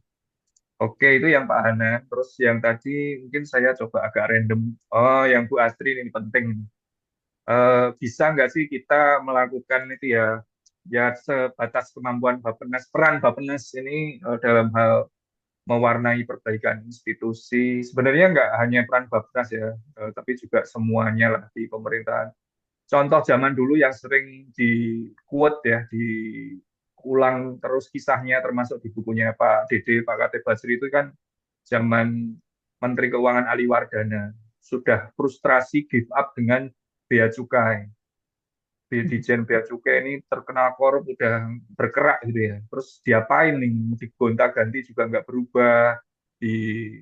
Oke, itu yang Pak Hana. Terus yang tadi mungkin saya coba agak random. Oh, yang Bu Astri ini penting. Bisa nggak sih kita melakukan itu ya, ya sebatas kemampuan Bappenas, peran Bappenas ini dalam hal mewarnai perbaikan institusi. Sebenarnya nggak hanya peran Bappenas ya, tapi juga semuanya lah di pemerintahan. Contoh zaman dulu yang sering di quote ya, diulang terus kisahnya termasuk di bukunya Pak Dede, Pak Kate Basri itu kan zaman Menteri Keuangan Ali Wardana sudah frustrasi give up dengan bea cukai. Dijen bea cukai ini terkenal korup udah berkerak gitu ya. Terus diapain nih? Digonta-ganti juga nggak berubah, di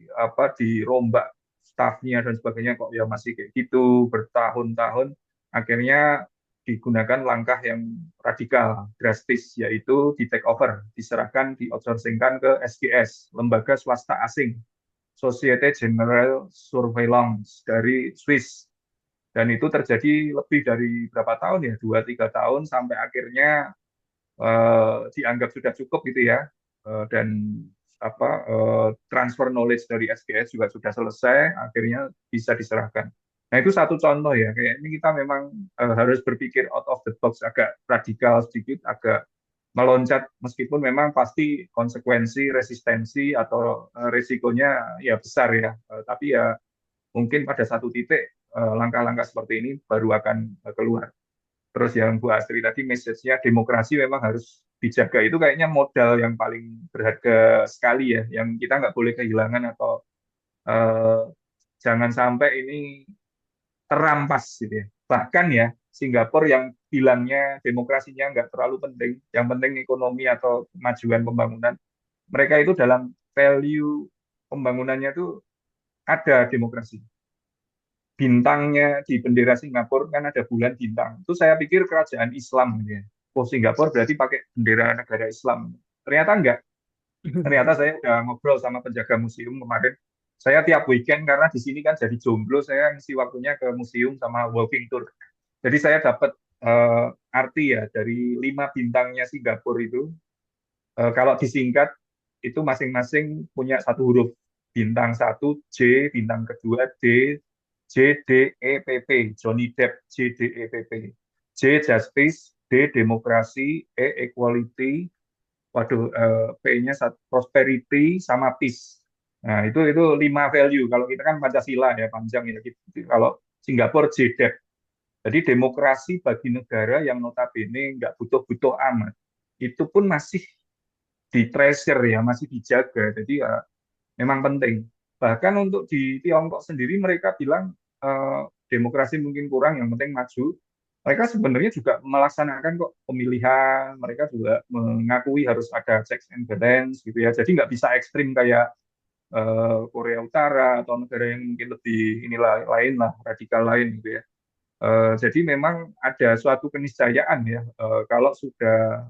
dirombak stafnya dan sebagainya kok ya masih kayak gitu bertahun-tahun. Akhirnya digunakan langkah yang radikal, drastis, yaitu di take over, diserahkan, di outsourcingkan ke SGS, lembaga swasta asing, Societe Generale Surveillance dari Swiss. Dan itu terjadi lebih dari berapa tahun ya, 2-3 tahun, sampai akhirnya dianggap sudah cukup gitu ya. Dan transfer knowledge dari SGS juga sudah selesai, akhirnya bisa diserahkan. Nah itu satu contoh ya, kayak ini kita memang harus berpikir out of the box, agak radikal sedikit, agak meloncat, meskipun memang pasti konsekuensi, resistensi, atau resikonya ya besar ya. Tapi ya mungkin pada satu titik langkah-langkah seperti ini baru akan keluar. Terus yang Bu Astri tadi message-nya demokrasi memang harus dijaga, itu kayaknya modal yang paling berharga sekali ya, yang kita nggak boleh kehilangan atau eh, jangan sampai ini terampas gitu ya. Bahkan ya Singapura yang bilangnya demokrasinya nggak terlalu penting, yang penting ekonomi atau kemajuan pembangunan, mereka itu dalam value pembangunannya itu ada demokrasi. Bintangnya di bendera Singapura kan ada bulan bintang. Itu saya pikir kerajaan Islam gitu ya. Oh Singapura berarti pakai bendera negara Islam. Ternyata enggak. Ternyata saya udah ngobrol sama penjaga museum kemarin. Saya tiap weekend karena di sini kan jadi jomblo, saya ngisi waktunya ke museum sama walking tour. Jadi saya dapat arti ya dari 5 bintangnya Singapura itu. Kalau disingkat itu masing-masing punya satu huruf. Bintang satu J, bintang kedua D, JDEPP, Johnny Depp, JDEPP. J Justice, D Demokrasi, E Equality, waduh P-nya prosperity sama peace. Nah, itu 5 value. Kalau kita kan Pancasila ya panjang ya. Kalau Singapura JDEP. Jadi demokrasi bagi negara yang notabene nggak butuh-butuh amat, itu pun masih di treasure ya, masih dijaga. Jadi ya memang penting. Bahkan untuk di Tiongkok sendiri mereka bilang demokrasi mungkin kurang, yang penting maju. Mereka sebenarnya juga melaksanakan kok pemilihan, mereka juga mengakui harus ada checks and balance gitu ya. Jadi nggak bisa ekstrim kayak Korea Utara atau negara yang mungkin lebih inilah lain lah, radikal lain gitu ya. Jadi memang ada suatu keniscayaan ya, kalau sudah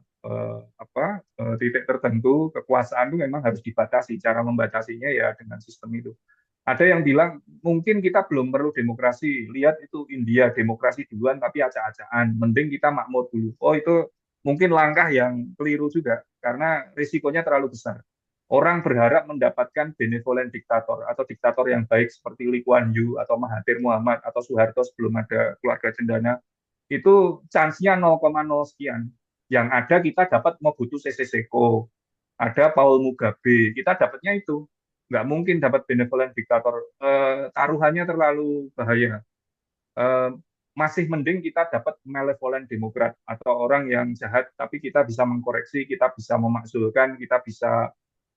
titik tertentu kekuasaan itu memang harus dibatasi. Cara membatasinya ya dengan sistem itu. Ada yang bilang mungkin kita belum perlu demokrasi. Lihat itu India demokrasi duluan tapi acak-acakan. Mending kita makmur dulu. Oh itu mungkin langkah yang keliru juga karena risikonya terlalu besar. Orang berharap mendapatkan benevolent diktator atau diktator yang baik seperti Lee Kuan Yew atau Mahathir Muhammad atau Soeharto sebelum ada keluarga cendana. Itu chance-nya 0,0 sekian. Yang ada kita dapat Mobutu Sese Seko, ada Paul Mugabe. Kita dapatnya itu. Nggak mungkin dapat benevolent diktator. Taruhannya terlalu bahaya. Masih mending kita dapat malevolent demokrat atau orang yang jahat, tapi kita bisa mengkoreksi, kita bisa memakzulkan, kita bisa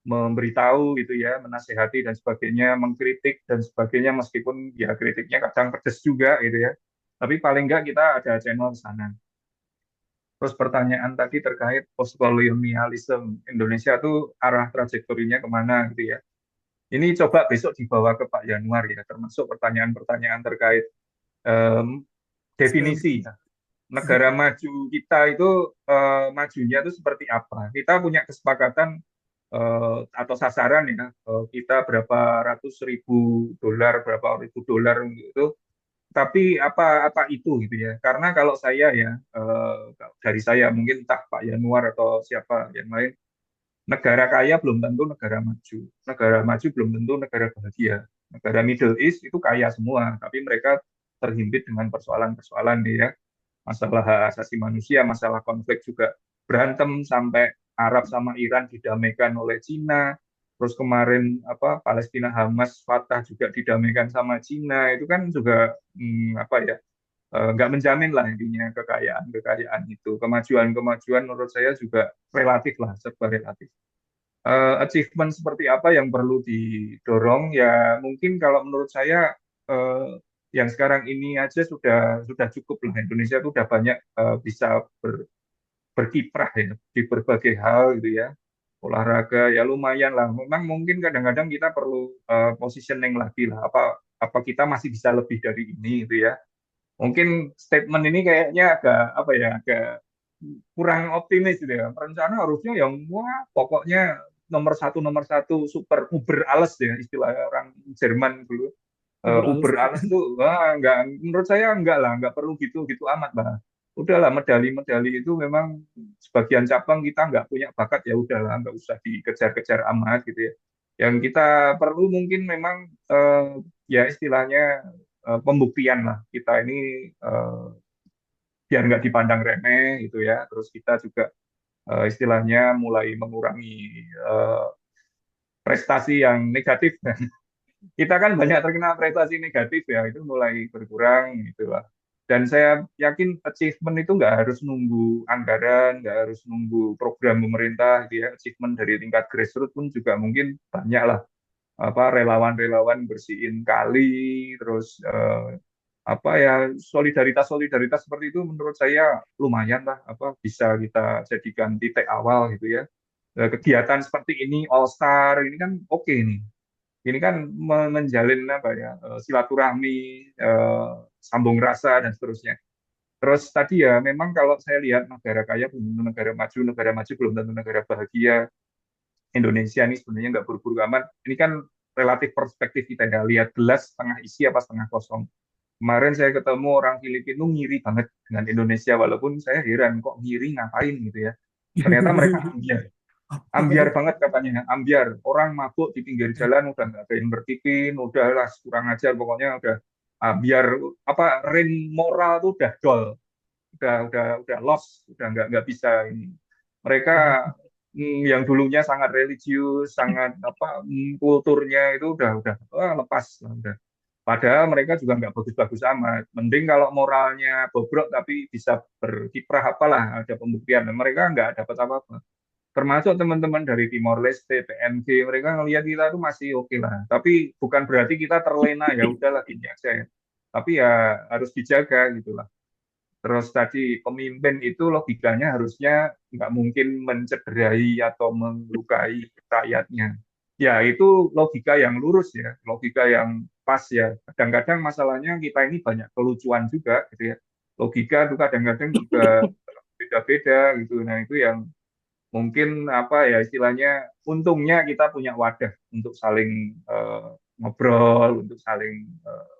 memberitahu gitu ya, menasehati dan sebagainya, mengkritik dan sebagainya, meskipun ya kritiknya kadang pedes juga gitu ya. Tapi paling nggak kita ada channel di sana. Terus pertanyaan tadi terkait postkolonialisme Indonesia tuh arah trajektorinya kemana gitu ya. Ini coba besok dibawa ke Pak Yanuar ya, termasuk pertanyaan-pertanyaan terkait definisi ya. Negara maju kita itu majunya itu seperti apa? Kita punya kesepakatan atau sasaran ya, kita berapa ratus ribu dolar, berapa ribu dolar gitu. Tapi apa itu gitu ya? Karena kalau saya ya dari saya mungkin entah Pak Yanuar atau siapa yang lain, negara kaya belum tentu negara maju. Negara maju belum tentu negara bahagia. Negara Middle East itu kaya semua, tapi mereka terhimpit dengan persoalan-persoalan ya. Masalah hak asasi manusia, masalah konflik juga berantem sampai Arab sama Iran didamaikan oleh Cina. Terus kemarin Palestina Hamas Fatah juga didamaikan sama Cina. Itu kan juga nggak menjamin lah intinya kekayaan itu. Kemajuan menurut saya juga relatif lah, serba relatif. Achievement seperti apa yang perlu didorong ya mungkin kalau menurut saya eh, yang sekarang ini aja sudah cukup lah. Indonesia itu udah banyak bisa berkiprah ya di berbagai hal gitu ya, olahraga ya lumayan lah. Memang mungkin kadang-kadang kita perlu positioning lagi lah, apa kita masih bisa lebih dari ini gitu ya. Mungkin statement ini kayaknya agak kurang optimis gitu ya. Rencana harusnya yang wah pokoknya nomor satu super uber alles ya, istilah orang Jerman dulu. Uber alles tuh wah enggak, menurut saya enggak lah, enggak perlu gitu amat lah. Udahlah, medali-medali itu memang sebagian cabang kita nggak punya bakat, ya udahlah nggak usah dikejar-kejar amat gitu ya. Yang kita perlu mungkin memang ya istilahnya pembuktian lah, kita ini biar nggak dipandang remeh gitu ya. Terus kita juga istilahnya mulai mengurangi prestasi yang negatif. Kita kan banyak terkena prestasi negatif ya, itu mulai berkurang gitu lah. Dan saya yakin achievement itu nggak harus nunggu anggaran, nggak harus nunggu program pemerintah gitu ya. Achievement dari tingkat grassroots pun juga mungkin banyak lah. Relawan-relawan bersihin kali, terus solidaritas seperti itu menurut saya lumayan lah, bisa kita jadikan titik awal gitu ya. Kegiatan seperti ini All Star ini kan oke nih. Ini kan menjalin silaturahmi, sambung rasa dan seterusnya. Terus tadi ya memang kalau saya lihat negara kaya belum tentu negara maju belum tentu negara bahagia. Indonesia ini sebenarnya nggak buru-buru amat. Ini kan relatif perspektif kita ya, lihat gelas setengah isi apa setengah kosong. Kemarin saya ketemu orang Filipina ngiri banget dengan Indonesia, walaupun saya heran kok ngiri ngapain gitu ya. Ternyata mereka ambiar banget katanya, ambiar. Orang mabuk di pinggir jalan udah nggak ada yang bertipin, udah lah kurang ajar pokoknya udah ambiar, rein moral tuh udah dol, udah lost, udah nggak bisa ini. Mereka yang dulunya sangat religius, sangat apa kulturnya itu udah lepas lah, udah. Padahal mereka juga nggak bagus-bagus amat. Mending kalau moralnya bobrok tapi bisa berkiprah apalah, ada pembuktian. Mereka nggak dapat apa-apa. Termasuk teman-teman dari Timor Leste, PNG, mereka ngelihat kita itu masih oke lah. Tapi bukan berarti kita terlena ya udahlah gini aja ya. Tapi ya harus dijaga gitu lah. Terus tadi pemimpin itu logikanya harusnya nggak mungkin mencederai atau melukai rakyatnya. Ya itu logika yang lurus ya, logika yang pas ya. Kadang-kadang masalahnya kita ini banyak kelucuan juga gitu ya. Logika itu kadang-kadang juga beda-beda gitu. Nah itu yang mungkin apa ya istilahnya untungnya kita punya wadah untuk saling ngobrol, untuk saling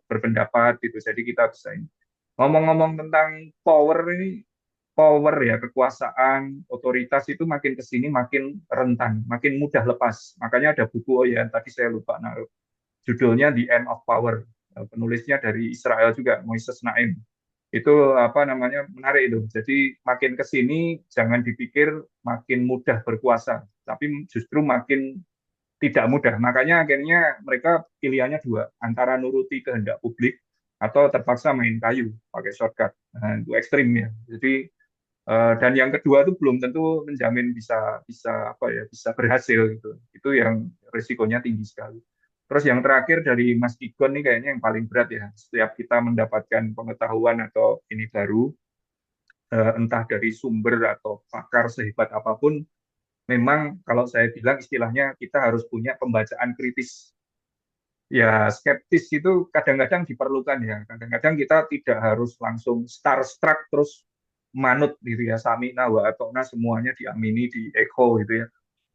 berpendapat gitu. Jadi kita bisa ini. Ngomong-ngomong tentang power ya, kekuasaan, otoritas itu makin ke sini makin rentan, makin mudah lepas. Makanya ada buku, oh ya, tadi saya lupa naruh. Judulnya The End of Power. Penulisnya dari Israel juga, Moises Naim. Itu apa namanya menarik itu. Jadi makin ke sini jangan dipikir makin mudah berkuasa, tapi justru makin tidak mudah. Makanya akhirnya mereka pilihannya dua, antara nuruti kehendak publik atau terpaksa main kayu pakai shortcut. Nah, itu ekstrim ya. Jadi dan yang kedua itu belum tentu menjamin bisa bisa apa ya bisa berhasil gitu. Itu yang risikonya tinggi sekali. Terus yang terakhir dari Mas Igon nih kayaknya yang paling berat ya. Setiap kita mendapatkan pengetahuan atau ini baru, entah dari sumber atau pakar sehebat apapun, memang kalau saya bilang istilahnya kita harus punya pembacaan kritis. Ya, skeptis itu kadang-kadang diperlukan ya. Kadang-kadang kita tidak harus langsung starstruck terus manut gitu ya, samina wa atokna semuanya diamini, di echo gitu ya.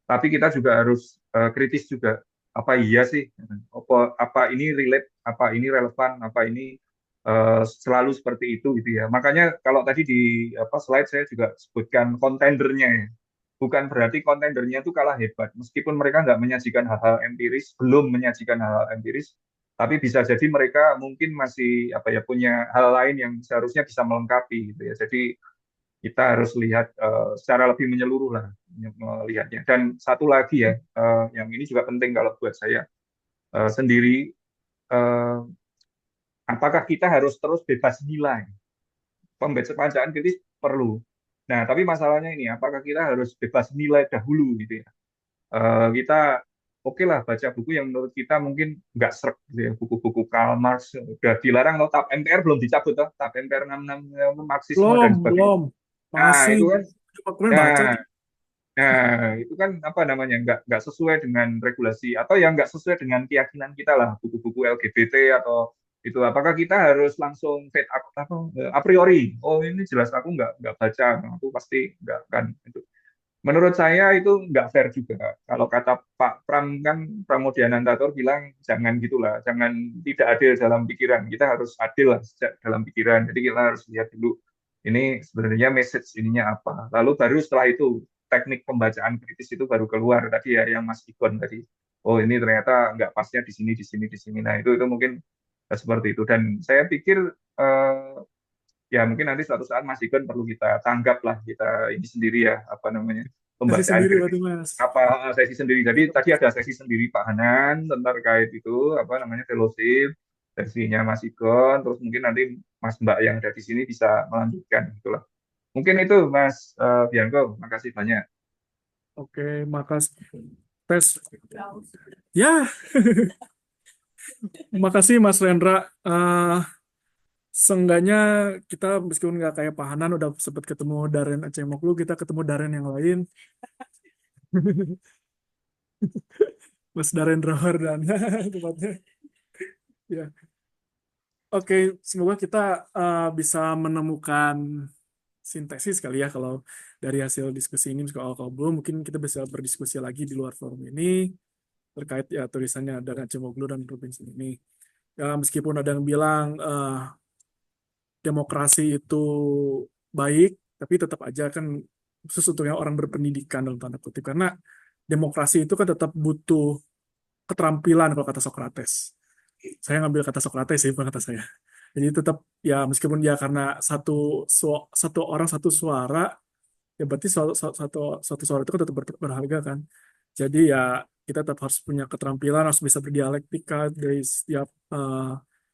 Tapi kita juga harus kritis juga. Apa iya sih? Apa ini relate? Apa ini relevan? Apa ini selalu seperti itu gitu ya. Makanya kalau tadi di apa slide saya juga sebutkan kontendernya ya. Bukan berarti kontendernya itu kalah hebat. Meskipun mereka nggak menyajikan hal-hal empiris, belum menyajikan hal-hal empiris, tapi bisa jadi mereka mungkin masih apa ya punya hal lain yang seharusnya bisa melengkapi gitu ya. Jadi kita harus lihat secara lebih menyeluruh lah melihatnya. Dan satu lagi ya, yang ini juga penting kalau buat saya sendiri, apakah kita harus terus bebas nilai? Pembacaan kritis perlu. Nah, tapi masalahnya ini, apakah kita harus bebas nilai dahulu gitu ya? Kita oke lah baca buku yang menurut kita mungkin nggak srek gitu ya, buku-buku Karl Marx udah dilarang loh, TAP MPR belum dicabut loh, TAP MPR 66 Marxisme dan sebagainya. Belum. Nah, Masih. itu kan Cuma kemarin baca nah tuh. Nah, itu kan apa namanya nggak sesuai dengan regulasi atau yang nggak sesuai dengan keyakinan kita lah buku-buku LGBT atau itu apakah kita harus langsung fade up atau a priori oh ini jelas aku nggak baca aku pasti nggak kan itu menurut saya itu nggak fair juga kalau kata Pak Pram kan Pramoedianantatur bilang jangan gitulah jangan tidak adil dalam pikiran kita harus adil lah dalam pikiran jadi kita harus lihat dulu ini sebenarnya message ininya apa lalu baru setelah itu teknik pembacaan kritis itu baru keluar tadi ya yang Mas Igon tadi. Oh ini ternyata nggak pasnya di sini di sini di sini. Nah itu mungkin seperti itu dan saya pikir eh, ya mungkin nanti suatu saat Mas Igon perlu kita tanggap lah kita ini sendiri ya apa namanya Sesi pembacaan sendiri kritis berarti Mas. apa sesi sendiri. Jadi tadi ada sesi sendiri Pak Hanan tentang terkait itu apa namanya fellowship sesinya Mas Igon terus mungkin nanti Mas Mbak yang ada di sini bisa melanjutkan itulah. Mungkin itu Mas Bianco, makasih banyak. Oke, makasih. Tes. Ya, makasih Mas Rendra. Seenggaknya kita meskipun nggak kayak Pak Hanan udah sempat ketemu Darren Acemoglu, kita ketemu Darren yang lain. Mas Darren Rahardan tempatnya. Ya. Oke, semoga kita bisa menemukan sintesis kali ya kalau dari hasil diskusi ini kalau belum mungkin kita bisa berdiskusi lagi di luar forum ini terkait ya tulisannya Darren Acemoglu dan Robinson ini. Ya, meskipun ada yang bilang demokrasi itu baik, tapi tetap aja kan khusus untuk yang orang berpendidikan dalam tanda kutip karena demokrasi itu kan tetap butuh keterampilan kalau kata Socrates. Saya ngambil kata Socrates sih bukan kata saya. Jadi tetap ya meskipun ya karena satu orang satu suara ya berarti satu suara itu kan tetap berharga kan. Jadi ya kita tetap harus punya keterampilan, harus bisa berdialektika dari setiap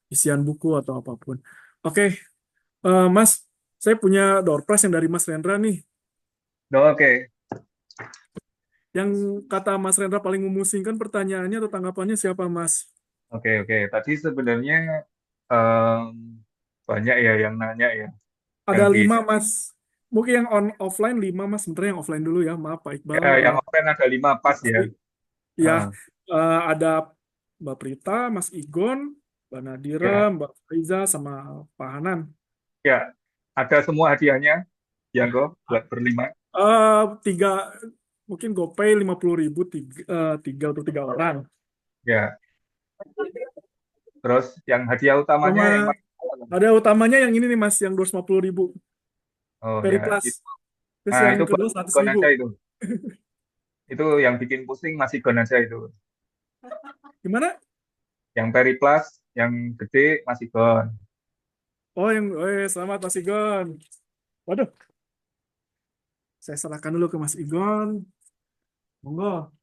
isian buku atau apapun. Oke, Mas, saya punya door prize yang dari Mas Rendra nih. Oke. Yang kata Mas Rendra paling memusingkan pertanyaannya atau tanggapannya siapa, Mas? Oke. Tadi sebenarnya banyak ya yang nanya ya. Ada Yang 5, Mas. Mungkin yang offline 5, Mas. Sebentar yang offline dulu ya. Maaf, Pak Iqbal. yang offline ada 5 pas ya. Ya, ada Mbak Prita, Mas Igon, Mbak Nadira, Mbak Riza, sama Pak Hanan. Ya, ada semua hadiahnya, Yanggo, buat berlima. 3, mungkin GoPay 50.000, 3 untuk 3 orang. Ya. Terus yang hadiah utamanya yang ada utamanya yang ini nih, Mas, yang 250.000. Peri ya. Plus. Terus Nah, yang itu kedua 100.000. aja itu. Itu yang bikin pusing masih Gon aja itu. Gimana? Yang Peri Plus, yang gede masih Gon. Oh, selamat Mas Igon. Waduh. Saya serahkan dulu ke Mas Igon. Monggo.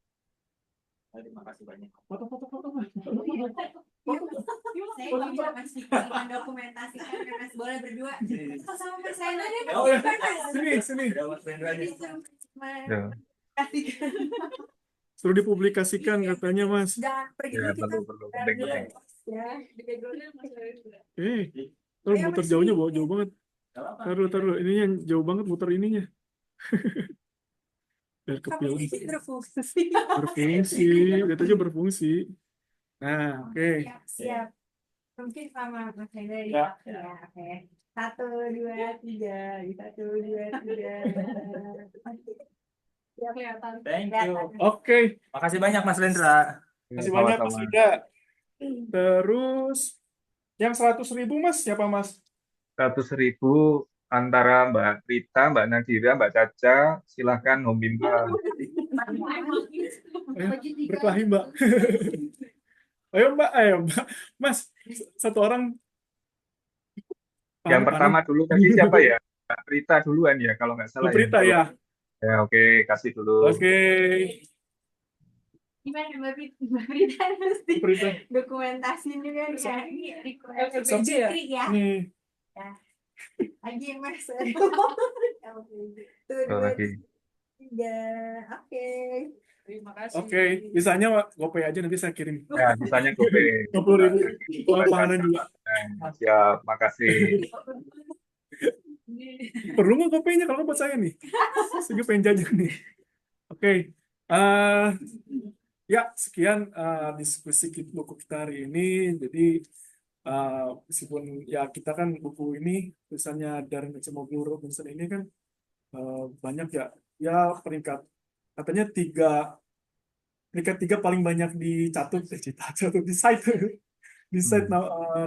Terima kasih banyak. Foto. Saya juga masih mendokumentasikan Mas boleh berdua. Kok sama Mas Rendra deh? Oh ya, sini. Ada Mas Rendra aja. Ya. Suruh dipublikasikan katanya, Mas. Jangan pergi Ya, dulu kita. perlu penting. Ya, di background-nya Mas Rendra. Terus muter jauhnya jauh banget. Taruh. Ininya jauh banget muter ininya. Biar kepilih. Berfungsi. Lihat aja berfungsi. Nah, oke. Siap. Mungkin sama Mas Rendra Ya. Oke. 1, 2, 3. 1, 2, 3. Ya, kelihatan. Thank you. Oke. Makasih banyak Mas Rendra. Terima kasih banyak, Mas Yuda. Terus, yang 100.000, Mas, siapa, Mas? 100.000 antara Mbak Rita, Mbak Nadira, Mbak Caca, silahkan meminta. Berkelahi, Mbak. Ayo, Mbak. Mas, satu orang. Yang pertama dulu tadi siapa ya? Mbak Rita duluan ya, kalau nggak salah. Mbak Prita ya. Ya, oke, kasih dulu. Oke. Gimana Mbak Prita mesti Prita. dokumentasi juga ya. Ini Sampai ya. ya. Nih. Lagi Mas. Lagi. 3. Oke. Terima kasih. Oke, bisanya GoPay aja nanti saya kirim. Ya, misalnya GoPay. 20.000. Pahanan juga. Siap, makasih. Perlu nggak GoPay-nya kalau buat saya nih? Saya juga pengen jajan nih. Oke. Ya, sekian diskusi buku kita hari ini. Jadi, meskipun ya kita kan buku ini tulisannya Darren Acemoglu Robinson ini kan banyak ya peringkat katanya peringkat 3 paling banyak di site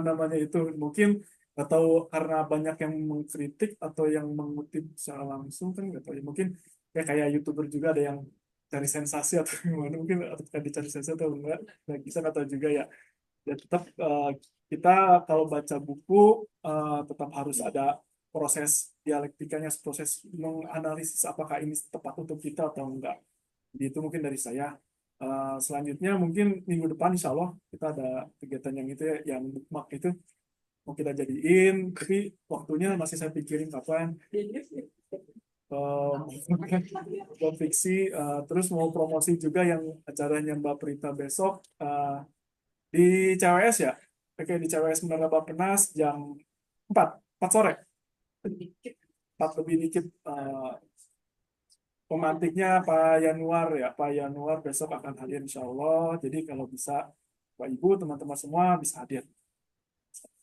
namanya itu. Mungkin atau karena banyak yang mengkritik atau yang mengutip secara langsung kan nggak tahu ya. Mungkin kayak YouTuber juga ada yang cari sensasi atau gimana, mungkin atau dicari sensasi atau enggak, nggak bisa atau juga ya tetap kita kalau baca buku tetap harus ada proses dialektikanya, proses menganalisis apakah ini tepat untuk kita atau enggak. Jadi itu mungkin dari saya. Selanjutnya mungkin minggu depan insya Allah kita ada kegiatan yang itu ya, yang bookmark itu mau kita jadiin, tapi waktunya masih saya pikirin kapan. Buat fiksi, terus mau promosi juga yang acaranya Mbak Prita besok di CWS ya. Oke, di CWS Menara Bappenas jam 4 sore. 4 lebih dikit. Pemantiknya Pak Yanuar besok akan hadir insya Allah. Jadi kalau bisa Pak Ibu, teman-teman semua bisa hadir.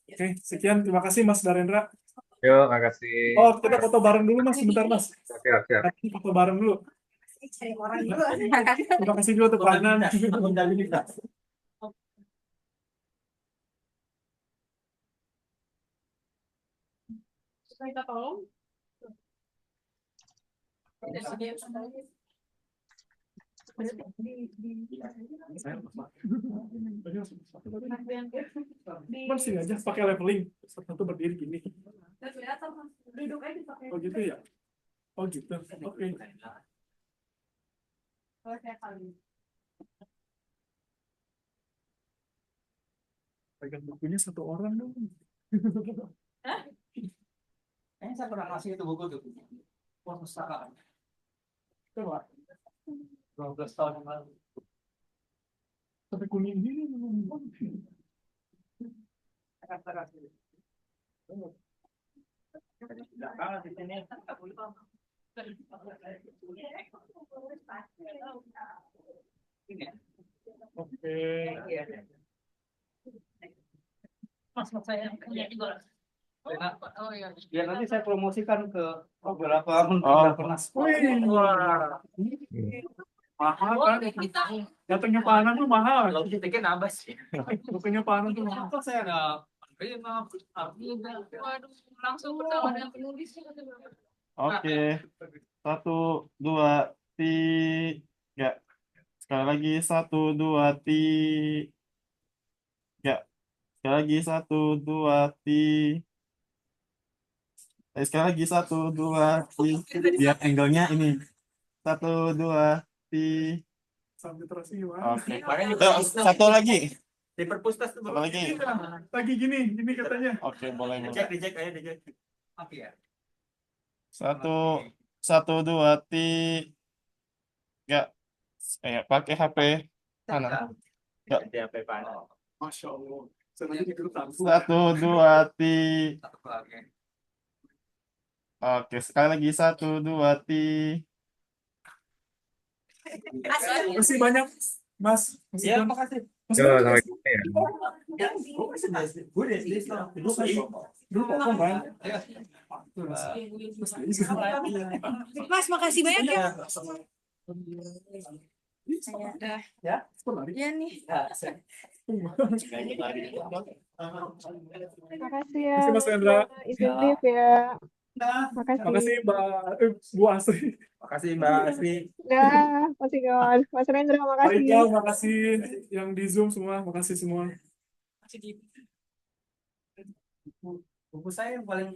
Oke, sekian. Terima kasih Mas Darendra. Yuk, makasih. Oh, kita foto bareng dulu Mas, sebentar Mas. Oke. Foto bareng dulu. Cari orang dulu. Terima kasih juga untuk Pak Hanan. Kita tolong. Masih aja pakai leveling, satu berdiri gini. Duduk aja pakai. Oh gitu ya. Oh gitu. Oke. Kalau saya kali. Pegang bukunya satu orang dong. Kayaknya saya pernah kasih itu buku tuh. Perpustakaan. Coba. 12 tahun yang lalu. Sampai kuning gini. Belakangan di sini. Oke. Mas saya punya juga. Oh iya. Ya nanti saya promosikan ke beberapa menteri yang pernah. Wih, wah. Mahal kan? Datangnya Pak Anang tuh mahal. Kalau kita kan nambah sih. Bukannya Pak Anang tuh mahal. Kok saya ada Waduh, langsung bertemu dengan penulis. Oke, 1, 2, 3. Sekali lagi 1, 2, 3. Sekali lagi 1, 2, 3. Sekali lagi 1, 2, 3. Biar angle-nya ini. 1, 2, 3. Sampai terus gimana? Oke. Satu lagi. di perpustas tuh. Satu lagi. Lagi gini katanya. Oke, boleh. Dicek aja dicek. Oke ya. 1, 2, 3. Pakai HP kanan. Ya. Di HP panel. Masya Allah. Senangnya di grup tangguh. 1, 2, 3. Satu lagi. Oke, sekali lagi 1, 2, 3. Terima kasih banyak, Mas. Iya, makasih. Mas, Ya, sampai jumpa ya. Mas, makasih banyak ya. Ya. Ya nih. Terima kasih ya. Terima kasih, Mas Rendra. Izin live ya. Makasih. Makasih Bu Asri. Makasih Mbak Asri. Dah, masih kawan. Mas Rendra, Pak makasih. Iqbal, makasih. Yang di Zoom semua, makasih semua. Buku saya yang paling